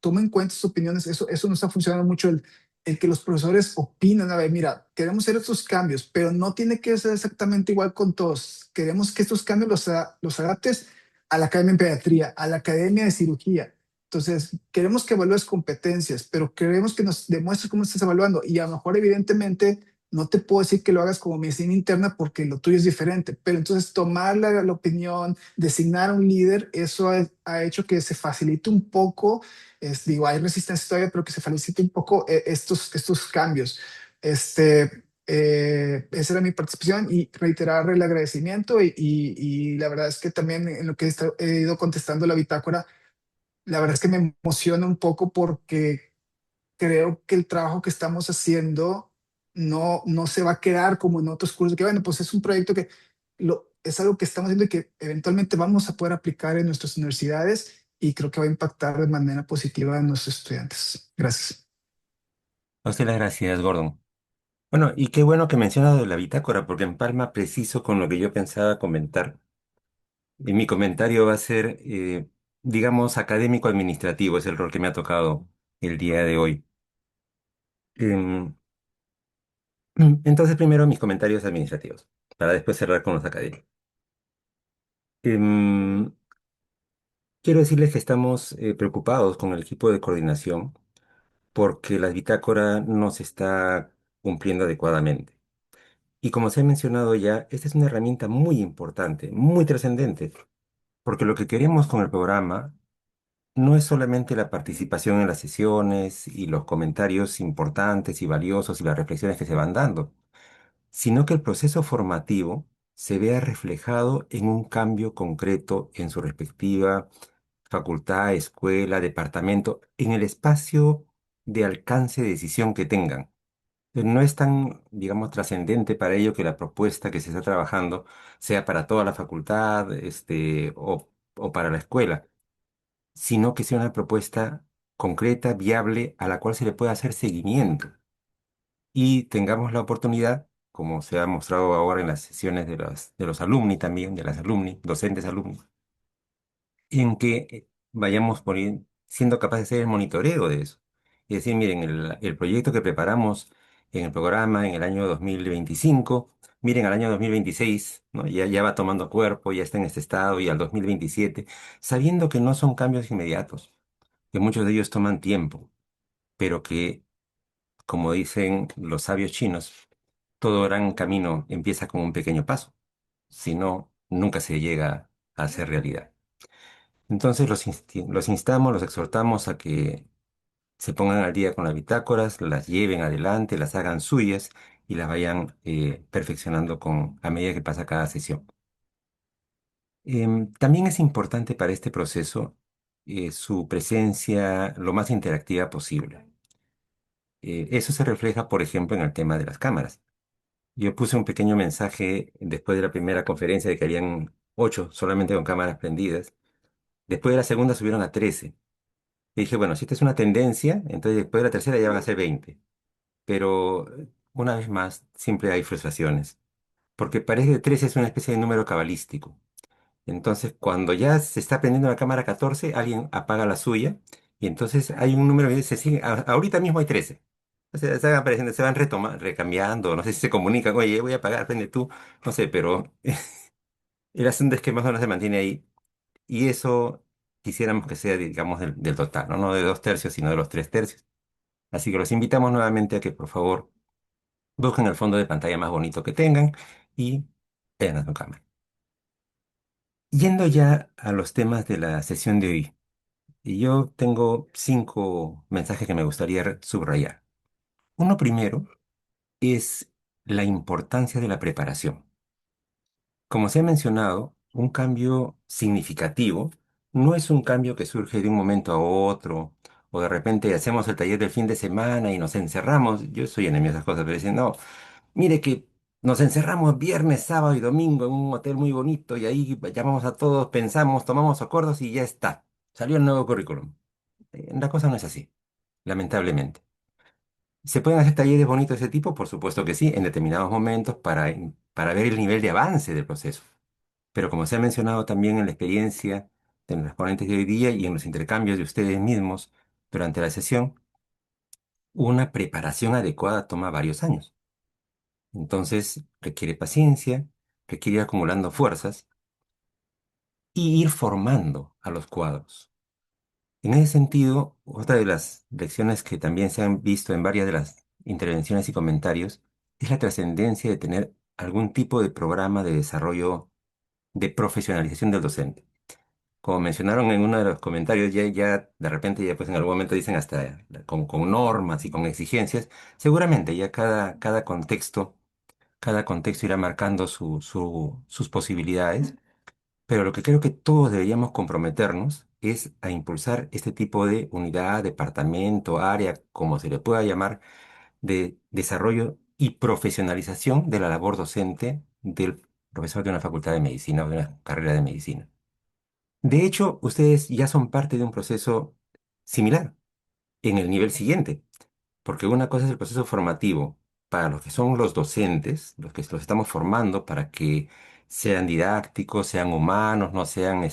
en cuenta sus opiniones. Eso nos ha funcionado mucho, el que los profesores opinan, a ver, mira, queremos hacer estos cambios, pero no tiene que ser exactamente igual con todos. Queremos que estos cambios los adaptes a la academia de pediatría, a la academia de cirugía. Entonces, queremos que evalúes competencias, pero queremos que nos demuestres cómo estás evaluando. Y a lo mejor, evidentemente, no te puedo decir que lo hagas como medicina interna porque lo tuyo es diferente, pero entonces tomar la opinión, designar a un líder, eso ha hecho que se facilite un poco, digo, hay resistencia todavía, pero que se facilite un poco estos cambios. Esa era mi participación y reiterar el agradecimiento y la verdad es que también en lo que he ido contestando la bitácora, la verdad es que me emociona un poco porque creo que el trabajo que estamos haciendo no se va a quedar como en otros cursos, que bueno, pues es un proyecto que es algo que estamos haciendo y que eventualmente vamos a poder aplicar en nuestras universidades y creo que va a impactar de manera positiva a nuestros estudiantes. Gracias. A usted las gracias, Gordon. Bueno, y qué bueno que mencionas de la bitácora, porque empalma preciso con lo que yo pensaba comentar. Y mi comentario va a ser, digamos, académico-administrativo, es el rol que me ha tocado el día de hoy. Em, entonces, primero mis comentarios administrativos, para después cerrar con los académicos. Em, Quiero decirles que estamos preocupados con el equipo de coordinación porque la bitácora no se está cumpliendo adecuadamente. Y como se ha mencionado ya, esta es una herramienta muy importante, muy trascendente, porque lo que queremos con el programa no es solamente la participación en las sesiones y los comentarios importantes y valiosos y las reflexiones que se van dando, sino que el proceso formativo se vea reflejado en un cambio concreto en su respectiva facultad, escuela, departamento, en el espacio de alcance de decisión que tengan. No es tan, digamos, trascendente para ello que la propuesta que se está trabajando sea para toda la facultad, o para la escuela, sino que sea una propuesta concreta, viable, a la cual se le pueda hacer seguimiento y tengamos la oportunidad, como se ha mostrado ahora en las sesiones de los alumni también, de las alumni, docentes alumni, en que vayamos siendo capaces de hacer el monitoreo de eso. Y decir, miren, el proyecto que preparamos en el programa en el año 2025, miren, al año 2026, ¿no? Ya va tomando cuerpo, ya está en este estado, y al 2027, sabiendo que no son cambios inmediatos, que muchos de ellos toman tiempo, pero que, como dicen los sabios chinos, todo gran camino empieza con un pequeño paso, si no, nunca se llega a hacer realidad. Entonces los instamos, los exhortamos a que se pongan al día con las bitácoras, las lleven adelante, las hagan suyas y las vayan perfeccionando a medida que pasa cada sesión. También es importante para este proceso su presencia lo más interactiva posible. Eso se refleja, por ejemplo, en el tema de las cámaras. Yo puse un pequeño mensaje después de la primera conferencia de que habían 8 solamente con cámaras prendidas. Después de la segunda subieron a 13. Y dije, bueno, si esta es una tendencia, entonces después de la tercera ya van a ser 20. Pero una vez más, siempre hay frustraciones, porque parece que 13 es una especie de número cabalístico. Entonces, cuando ya se está prendiendo la cámara 14, alguien apaga la suya, y entonces hay un número que se sigue, ahorita mismo hay 13. O sea, se van apareciendo, se van recambiando, no sé si se comunican, oye, voy a apagar, prende tú, no sé, pero el asunto es que más o menos se mantiene ahí. Y eso quisiéramos que sea, digamos, del total, ¿no? No de 2 tercios, sino de los 3 tercios. Así que los invitamos nuevamente a que, por favor, busquen el fondo de pantalla más bonito que tengan y vean a su cámara. Yendo ya a los temas de la sesión de hoy, Y yo tengo 5 mensajes que me gustaría subrayar. Uno primero es la importancia de la preparación. Como se ha mencionado, un cambio significativo no es un cambio que surge de un momento a otro, o de repente hacemos el taller del fin de semana y nos encerramos. Yo soy enemigo de esas cosas, pero dicen, no, mire que nos encerramos viernes, sábado y domingo en un hotel muy bonito y ahí llamamos a todos, pensamos, tomamos acuerdos y ya está. Salió el nuevo currículum. La cosa no es así, lamentablemente. ¿Se pueden hacer talleres bonitos de ese tipo? Por supuesto que sí, en determinados momentos para ver el nivel de avance del proceso. Pero como se ha mencionado también en la experiencia de los ponentes de hoy día y en los intercambios de ustedes mismos durante la sesión, una preparación adecuada toma varios años. Entonces requiere paciencia, requiere ir acumulando fuerzas y ir formando a los cuadros. En ese sentido, otra de las lecciones que también se han visto en varias de las intervenciones y comentarios es la trascendencia de tener algún tipo de programa de desarrollo de profesionalización del docente. Como mencionaron en uno de los comentarios, ya de repente, ya pues en algún momento dicen hasta con normas y con exigencias, seguramente ya cada contexto irá marcando sus posibilidades, pero lo que creo que todos deberíamos comprometernos es a impulsar este tipo de unidad, departamento, área, como se le pueda llamar, de desarrollo y profesionalización de la labor docente del profesor de una facultad de medicina o de una carrera de medicina. De hecho, ustedes ya son parte de un proceso similar en el nivel siguiente, porque una cosa es el proceso formativo para los que son los docentes, los que los estamos formando para que sean didácticos, sean humanos, no sean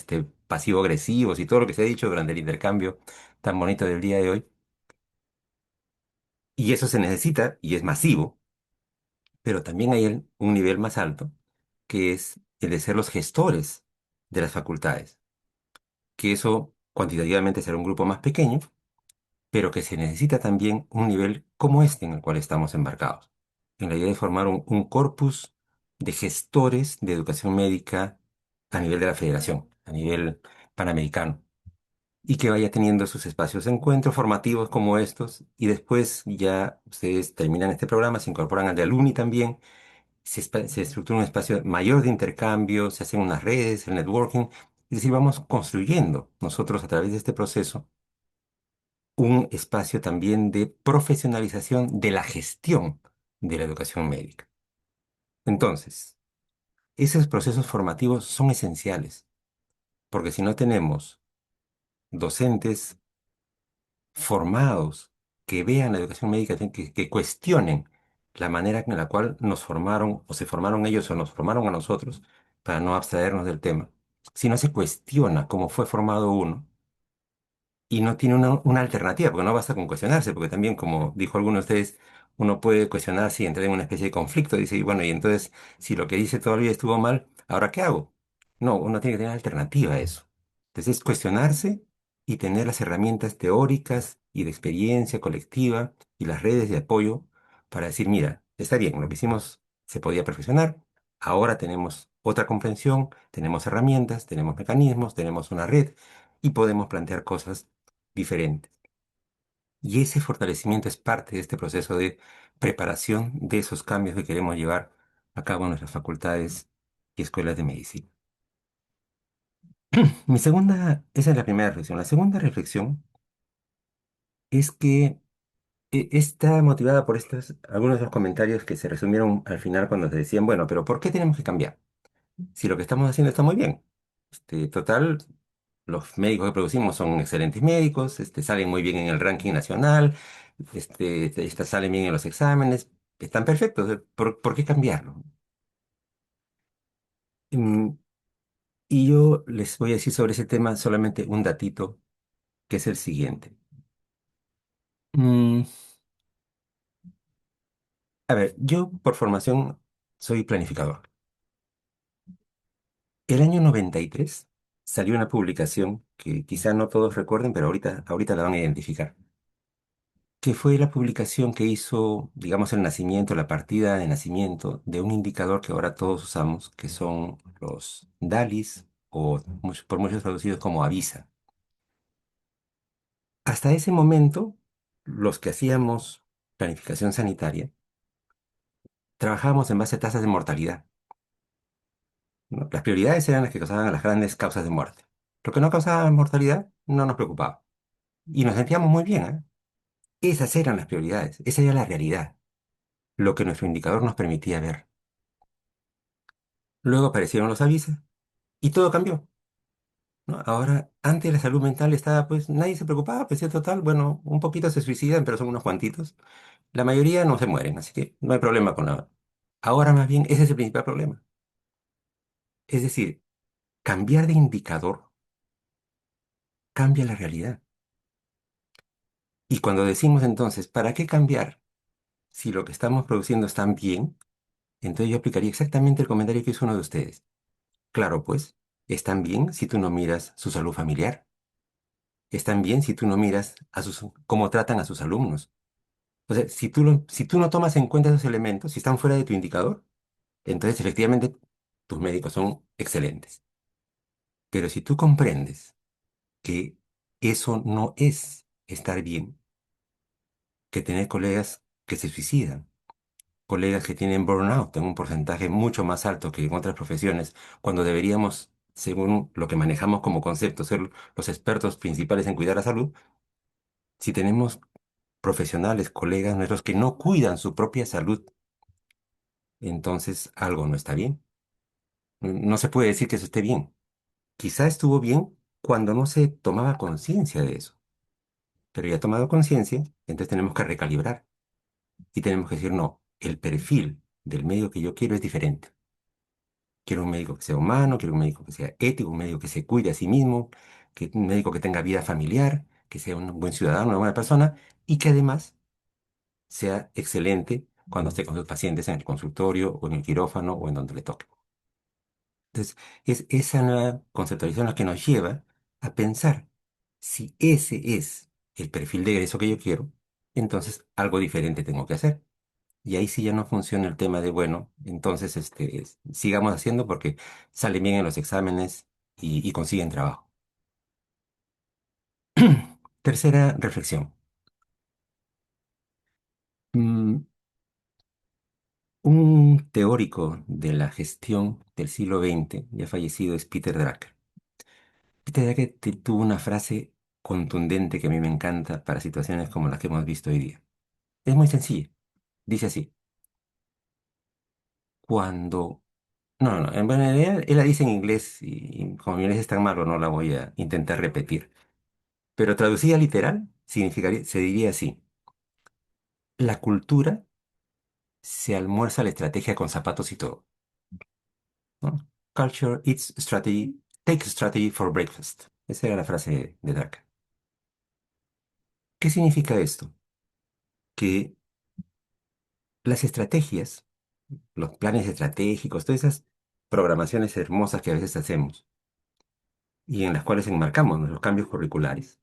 pasivo-agresivos y todo lo que se ha dicho durante el intercambio tan bonito del día de hoy. Y eso se necesita y es masivo, pero también hay un nivel más alto, que es el de ser los gestores de las facultades, que eso cuantitativamente será un grupo más pequeño, pero que se necesita también un nivel como este en el cual estamos embarcados, en la idea de formar un corpus de gestores de educación médica a nivel de la federación, a nivel panamericano, y que vaya teniendo sus espacios de encuentro formativos como estos, y después ya ustedes terminan este programa, se incorporan al de alumni también, se estructura un espacio mayor de intercambio, se hacen unas redes, el networking, es decir, vamos construyendo nosotros a través de este proceso un espacio también de profesionalización de la gestión de la educación médica. Entonces, esos procesos formativos son esenciales, porque si no tenemos docentes formados que vean la educación médica, que cuestionen la manera en la cual nos formaron o se formaron ellos o nos formaron a nosotros, para no abstraernos del tema, si no se cuestiona cómo fue formado uno, y no tiene una alternativa, porque no basta con cuestionarse, porque también, como dijo alguno de ustedes, uno puede cuestionarse y entrar en una especie de conflicto. Dice, y bueno, y entonces, si lo que dice todavía estuvo mal, ¿ahora qué hago? No, uno tiene que tener alternativa a eso. Entonces, es cuestionarse y tener las herramientas teóricas y de experiencia colectiva y las redes de apoyo para decir, mira, está bien, lo que hicimos se podía perfeccionar, ahora tenemos otra comprensión, tenemos herramientas, tenemos mecanismos, tenemos una red y podemos plantear cosas diferentes. Y ese fortalecimiento es parte de este proceso de preparación de esos cambios que queremos llevar a cabo en nuestras facultades y escuelas de medicina. Esa es la primera reflexión. La segunda reflexión es que está motivada por algunos de los comentarios que se resumieron al final cuando se decían, bueno, pero ¿por qué tenemos que cambiar? Si lo que estamos haciendo está muy bien. Total, los médicos que producimos son excelentes médicos, salen muy bien en el ranking nacional, salen bien en los exámenes, están perfectos. ¿Por qué cambiarlo? Mm, Y yo les voy a decir sobre ese tema solamente un datito, que es el siguiente. Mm, a ver, yo por formación soy planificador. El año 93 salió una publicación que quizá no todos recuerden, pero ahorita la van a identificar, que fue la publicación que hizo, digamos, el nacimiento, la partida de nacimiento de un indicador que ahora todos usamos, que son los DALIs, o por muchos traducidos como AVISA. Hasta ese momento, los que hacíamos planificación sanitaria, trabajábamos en base a tasas de mortalidad, ¿no? Las prioridades eran las que causaban las grandes causas de muerte. Lo que no causaba mortalidad no nos preocupaba. Y nos sentíamos muy bien, ¿eh? Esas eran las prioridades, esa era la realidad, lo que nuestro indicador nos permitía ver. Luego aparecieron los avisos y todo cambió, ¿no? Ahora, antes la salud mental estaba, pues nadie se preocupaba, pues en total, bueno, un poquito se suicidan, pero son unos cuantitos. La mayoría no se mueren, así que no hay problema con la... Ahora más bien, ese es el principal problema. Es decir, cambiar de indicador cambia la realidad. Y cuando decimos entonces, ¿para qué cambiar si lo que estamos produciendo está bien? Entonces yo aplicaría exactamente el comentario que hizo uno de ustedes. Claro, pues, están bien si tú no miras su salud familiar. Están bien si tú no miras cómo tratan a sus alumnos. O sea, si tú no tomas en cuenta esos elementos, si están fuera de tu indicador, entonces efectivamente tus médicos son excelentes. Pero si tú comprendes que eso no es estar bien, que tener colegas que se suicidan, colegas que tienen burnout en un porcentaje mucho más alto que en otras profesiones, cuando deberíamos, según lo que manejamos como concepto, ser los expertos principales en cuidar la salud, si tenemos profesionales, colegas nuestros que no cuidan su propia salud, entonces algo no está bien. No se puede decir que eso esté bien. Quizá estuvo bien cuando no se tomaba conciencia de eso, pero ya tomado conciencia, entonces tenemos que recalibrar y tenemos que decir, no, el perfil del médico que yo quiero es diferente. Quiero un médico que sea humano, quiero un médico que sea ético, un médico que se cuide a sí mismo, un médico que tenga vida familiar, que sea un buen ciudadano, una buena persona y que además sea excelente cuando esté con sus pacientes en el consultorio o en el quirófano o en donde le toque. Entonces, es esa nueva conceptualización la que nos lleva a pensar si ese es el perfil de egreso que yo quiero, entonces algo diferente tengo que hacer. Y ahí sí ya no funciona el tema de, bueno, entonces sigamos haciendo porque salen bien en los exámenes y consiguen trabajo. Tercera reflexión. Mm, un teórico de la gestión del siglo XX, ya fallecido, es Peter Drucker. Peter Drucker tuvo una frase contundente que a mí me encanta para situaciones como las que hemos visto hoy día. Es muy sencilla. Dice así, cuando... No, no, en buena idea, él la dice en inglés y como mi inglés es tan malo no la voy a intentar repetir. Pero traducida literal, significaría, se diría así. La cultura se almuerza la estrategia con zapatos y todo, ¿no? Culture eats strategy, takes strategy for breakfast. Esa era la frase de Drucker. ¿Qué significa esto? Que las estrategias, los planes estratégicos, todas esas programaciones hermosas que a veces hacemos y en las cuales enmarcamos nuestros cambios curriculares,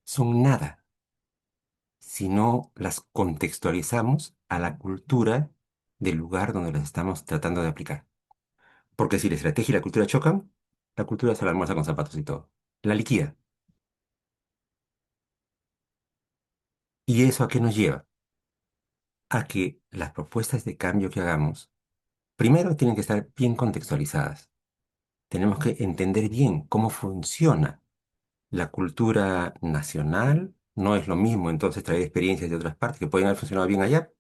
son nada si no las contextualizamos a la cultura del lugar donde las estamos tratando de aplicar. Porque si la estrategia y la cultura chocan, la cultura se la almuerza con zapatos y todo. La liquida. ¿Y eso a qué nos lleva? A que las propuestas de cambio que hagamos, primero tienen que estar bien contextualizadas. Tenemos que entender bien cómo funciona la cultura nacional. No es lo mismo entonces traer experiencias de otras partes que pueden haber funcionado bien allá,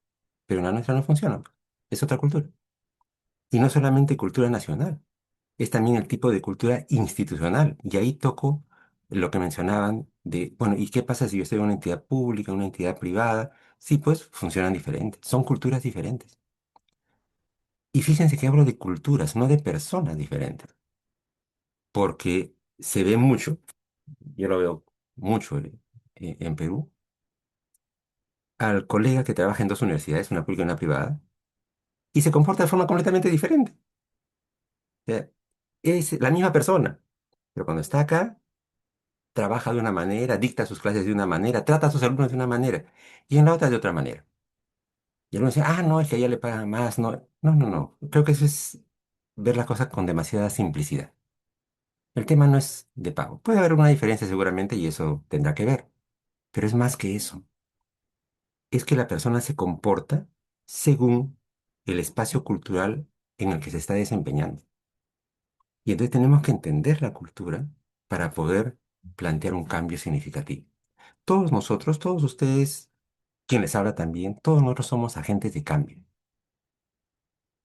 pero en la nuestra no funciona. Es otra cultura. Y no solamente cultura nacional, es también el tipo de cultura institucional. Y ahí toco lo que mencionaban de, bueno, ¿y qué pasa si yo estoy en una entidad pública, en una entidad privada? Sí, pues funcionan diferentes, son culturas diferentes. Y fíjense que hablo de culturas, no de personas diferentes, porque se ve mucho, yo lo veo mucho en Perú, al colega que trabaja en dos universidades, una pública y una privada, y se comporta de forma completamente diferente. O sea, es la misma persona, pero cuando está acá trabaja de una manera, dicta sus clases de una manera, trata a sus alumnos de una manera y en la otra de otra manera. Y algunos dicen, ah, no, es que a ella le pagan más. No, no, no, no. Creo que eso es ver las cosas con demasiada simplicidad. El tema no es de pago. Puede haber una diferencia seguramente y eso tendrá que ver, pero es más que eso. Es que la persona se comporta según el espacio cultural en el que se está desempeñando. Y entonces tenemos que entender la cultura para poder plantear un cambio significativo. Todos nosotros, todos ustedes, quien les habla también, todos nosotros somos agentes de cambio.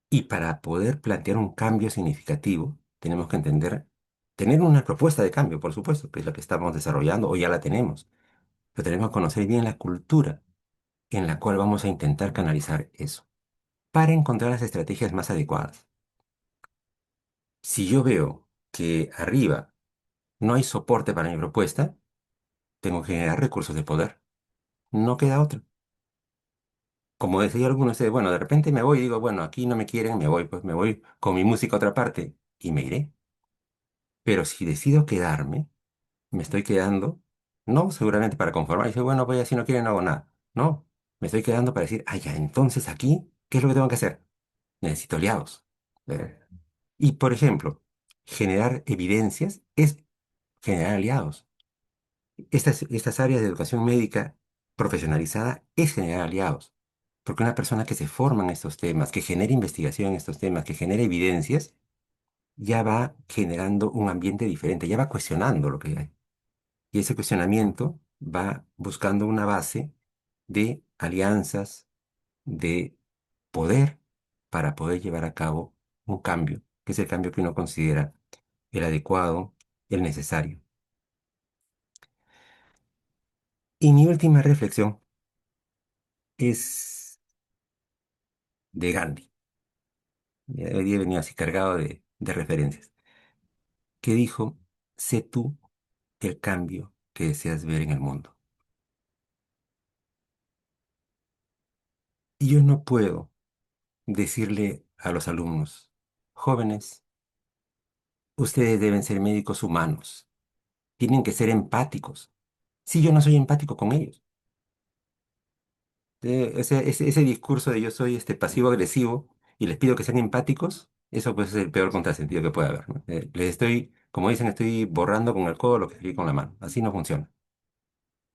Y para poder plantear un cambio significativo, tenemos que entender, tener una propuesta de cambio, por supuesto, que es la que estamos desarrollando o ya la tenemos, pero tenemos que conocer bien la cultura en la cual vamos a intentar canalizar eso, para encontrar las estrategias más adecuadas. Si yo veo que arriba no hay soporte para mi propuesta, tengo que generar recursos de poder. No queda otra. Como decía alguno, ustedes, bueno, de repente me voy y digo, bueno, aquí no me quieren, me voy, pues me voy con mi música a otra parte y me iré. Pero si decido quedarme, me estoy quedando, no seguramente para conformar, y dice, bueno, pues si no quieren no hago nada. No, me estoy quedando para decir, ah, ya, entonces aquí, ¿qué es lo que tengo que hacer? Necesito aliados. Eh, Y, por ejemplo, generar evidencias es generar aliados. Estas áreas de educación médica profesionalizada es generar aliados. Porque una persona que se forma en estos temas, que genera investigación en estos temas, que genera evidencias, ya va generando un ambiente diferente, ya va cuestionando lo que hay. Y ese cuestionamiento va buscando una base de alianzas, de poder para poder llevar a cabo un cambio, que es el cambio que uno considera el adecuado, el necesario. Y mi última reflexión es de Gandhi. Hoy día he venido así cargado de referencias, que dijo, sé tú el cambio que deseas ver en el mundo. Y yo no puedo decirle a los alumnos, jóvenes, ustedes deben ser médicos humanos, tienen que ser empáticos. Si yo no soy empático con ellos. Ese discurso de yo soy pasivo-agresivo y les pido que sean empáticos, eso pues es el peor contrasentido que puede haber, ¿no? Les estoy, como dicen, estoy borrando con el codo lo que escribí con la mano. Así no funciona.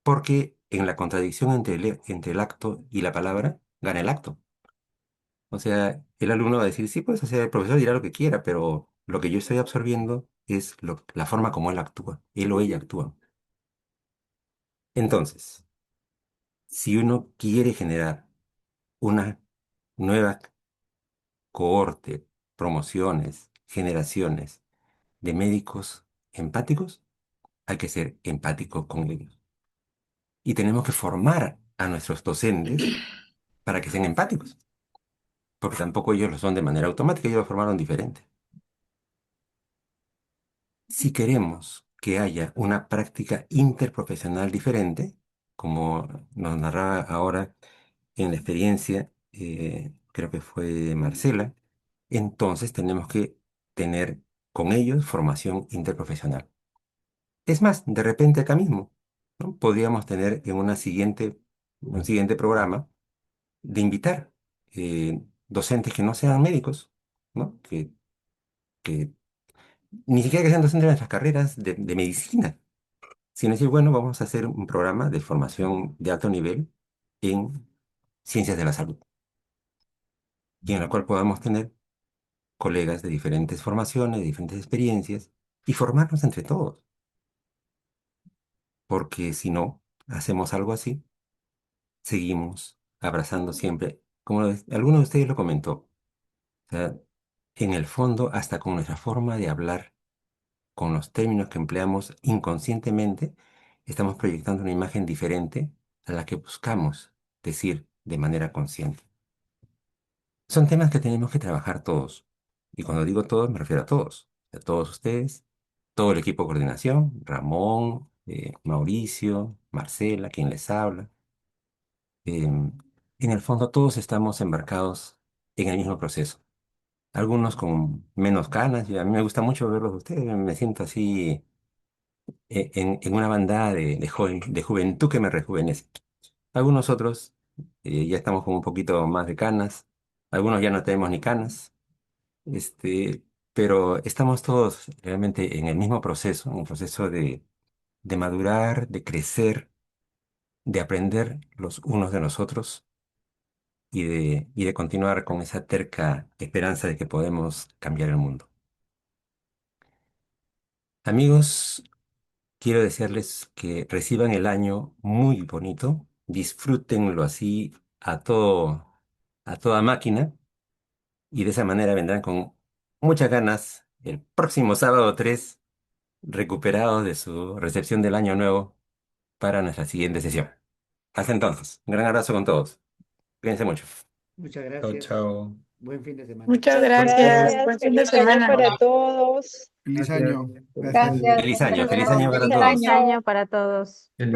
Porque en la contradicción entre el acto y la palabra, gana el acto. O sea, el alumno va a decir, sí, pues, o sea, el profesor dirá lo que quiera, pero lo que yo estoy absorbiendo es la forma como él actúa, él o ella actúa. Entonces, si uno quiere generar una nueva cohorte, promociones, generaciones de médicos empáticos, hay que ser empático con ellos. Y tenemos que formar a nuestros docentes para que sean empáticos, porque tampoco ellos lo son de manera automática, ellos lo formaron diferente. Si queremos que haya una práctica interprofesional diferente, como nos narraba ahora en la experiencia, creo que fue Marcela, entonces tenemos que tener con ellos formación interprofesional. Es más, de repente acá mismo, ¿no? Podríamos tener en un siguiente programa de invitar docentes que no sean médicos, ¿no? Que ni siquiera que sean docentes de nuestras carreras de medicina, sino decir, bueno, vamos a hacer un programa de formación de alto nivel en ciencias de la salud, y en la cual podamos tener colegas de diferentes formaciones, de diferentes experiencias, y formarnos entre todos, porque si no hacemos algo así, seguimos abrazando siempre, como alguno de ustedes lo comentó, o sea, en el fondo, hasta con nuestra forma de hablar, con los términos que empleamos inconscientemente, estamos proyectando una imagen diferente a la que buscamos decir de manera consciente. Son temas que tenemos que trabajar todos. Y cuando digo todos, me refiero a todos. A todos ustedes, todo el equipo de coordinación, Ramón, Mauricio, Marcela, quien les habla. En el fondo, todos estamos embarcados en el mismo proceso. Algunos con menos canas, y a mí me gusta mucho verlos a ustedes, me siento así en una bandada de juventud que me rejuvenece. Algunos otros ya estamos con un poquito más de canas, algunos ya no tenemos ni canas. Este, pero estamos todos realmente en el mismo proceso, en el proceso de madurar, de crecer, de aprender los unos de nosotros y de continuar con esa terca esperanza de que podemos cambiar el mundo. Amigos, quiero desearles que reciban el año muy bonito, disfrútenlo así a toda máquina, y de esa manera vendrán con muchas ganas el próximo sábado 3, recuperados de su recepción del año nuevo para nuestra siguiente sesión. Hasta entonces, un gran abrazo con todos. Cuídense mucho. Muchas Chao, gracias. chao. Buen fin de semana. Muchas Muchas gracias. gracias. Buen fin de Feliz año semana. para todos. Feliz Gracias. año. Feliz Gracias. año. Gracias. Feliz año para Feliz todos. Feliz año. año para todos. Feliz